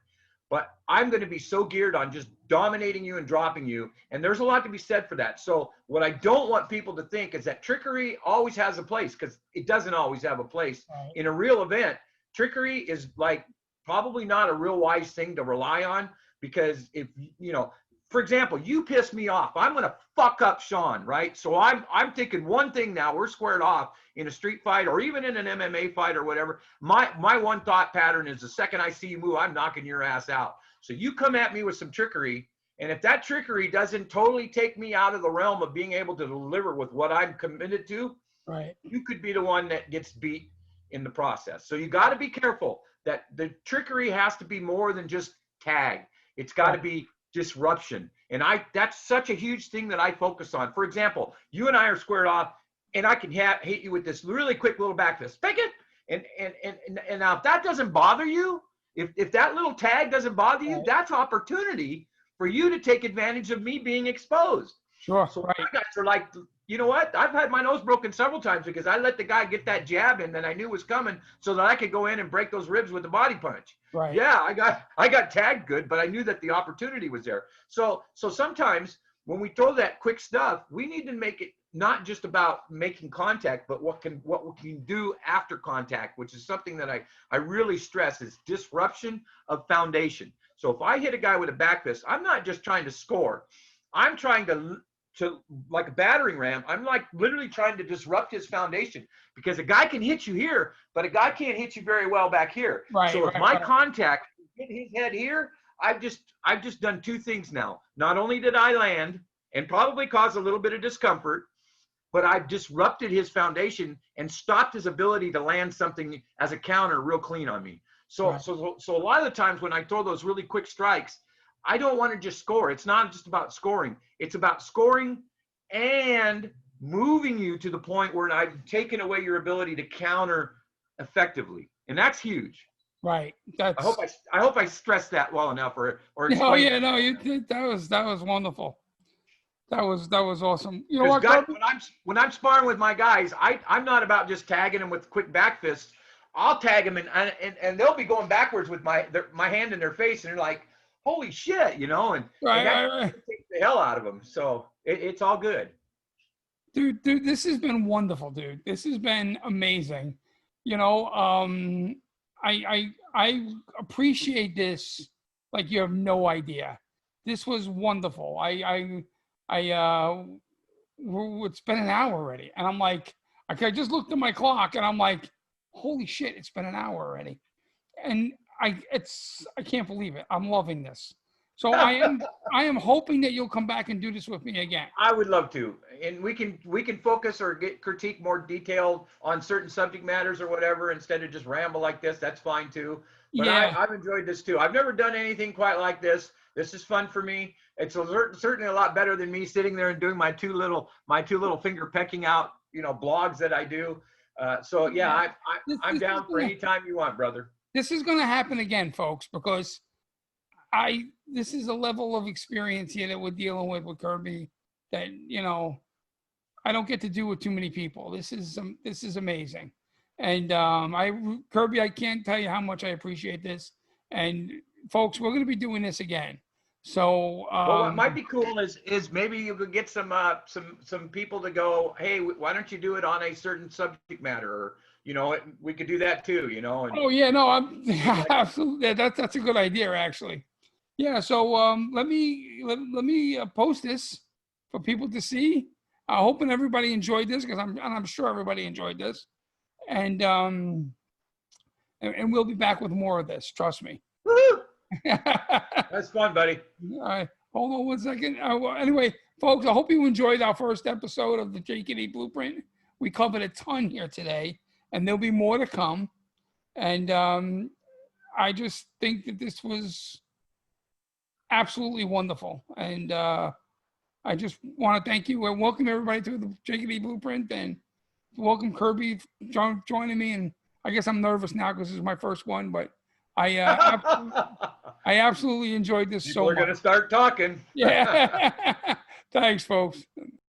but I'm going to be so geared on just dominating you and dropping you. And there's a lot to be said for that. So what I don't want people to think is that trickery always has a place, because it doesn't always have a place. Right. In a real event, trickery is like probably not a real wise thing to rely on, because if, you know, for example, you piss me off, I'm going to fuck up Sean, right? So I'm thinking one thing now, we're squared off in a street fight or even in an MMA fight or whatever. My one thought pattern is the second I see you move, I'm knocking your ass out. So you come at me with some trickery, and if that trickery doesn't totally take me out of the realm of being able to deliver with what I'm committed to, right, you could be the one that gets beat in the process. So you got to be careful that the trickery has to be more than just tag. It's got to be disruption. And that's such a huge thing that I focus on. For example, you and I are squared off, and I can hit you with this really quick little back fist. Pick it. And now if that doesn't bother you, if that little tag doesn't bother you, that's opportunity for you to take advantage of me being exposed. Sure. So Right. my guys are like, you know what? I've had my nose broken several times because I let the guy get that jab in that I knew was coming so that I could go in and break those ribs with a body punch. Right. Yeah, I got tagged good, but I knew that the opportunity was there. So sometimes when we throw that quick stuff, we need to make it not just about making contact, but what we can do after contact, which is something that I really stress is disruption of foundation. So if I hit a guy with a back fist, I'm not just trying to score. I'm trying to like a battering ram, I'm like literally trying to disrupt his foundation, because a guy can hit you here, but a guy can't hit you very well back here. Right. So if Right, my right. contact hit his head here, I've just done two things now. Not only did I land and probably cause a little bit of discomfort, but I've disrupted his foundation and stopped his ability to land something as a counter real clean on me. So Right. so a lot of the times when I throw those really quick strikes, I don't want to just score. It's not just about scoring. It's about scoring and moving you to the point where I've taken away your ability to counter effectively. And that's huge. Right. That's. I hope I stressed that well enough or Oh explained. yeah, no, you did. That was wonderful. That was awesome. You know Because what, Kirby? when I'm sparring with my guys, I'm not about just tagging them with quick back fists. I'll tag them and they'll be going backwards with my hand in their face, and they're like, holy shit, you know, and Right, that right. takes the hell out of them. So it's all good. Dude, this has been wonderful, dude. This has been amazing. You know, I appreciate this like you have no idea. This was wonderful. It's been an hour already, and I'm like, I just looked at my clock, and I'm like, holy shit, it's been an hour already, and I can't believe it. I'm loving this. So I am hoping that you'll come back and do this with me again. I would love to, and we can focus or get critique more detailed on certain subject matters or whatever instead of just ramble like this. That's fine too. But Yeah. I've enjoyed this too. I've never done anything quite like this. This is fun for me. It's certainly a lot better than me sitting there and doing my two little finger pecking out, you know, blogs that I do. So yeah, I'm down for any time you want, brother. This is going to happen again, folks, because this is a level of experience here that we're dealing with Kirby that, you know, I don't get to do with too many people. This is amazing. And Kirby, I can't tell you how much I appreciate this. And folks, we're going to be doing this again. So well, what might be cool is maybe you could get some people to go, hey, why don't you do it on a certain subject matter, or you know, we could do that too, you know. And, oh yeah, no, I'm absolutely. That's a good idea, actually. Yeah. So let me post this for people to see. I'm hoping everybody enjoyed this, because I'm sure everybody enjoyed this, and we'll be back with more of this. Trust me. woo-hoo! That's fun, buddy. All right, hold on one second. Well, anyway, folks, I hope you enjoyed our first episode of the JKD Blueprint. We covered a ton here today, and there'll be more to come. And I just think that this was absolutely wonderful. And I just want to thank you and welcome everybody to the JKD Blueprint, and welcome Kirby joining me. And I guess I'm nervous now because this is my first one, but I absolutely enjoyed this People so are much. going to start talking. Yeah. Thanks, folks.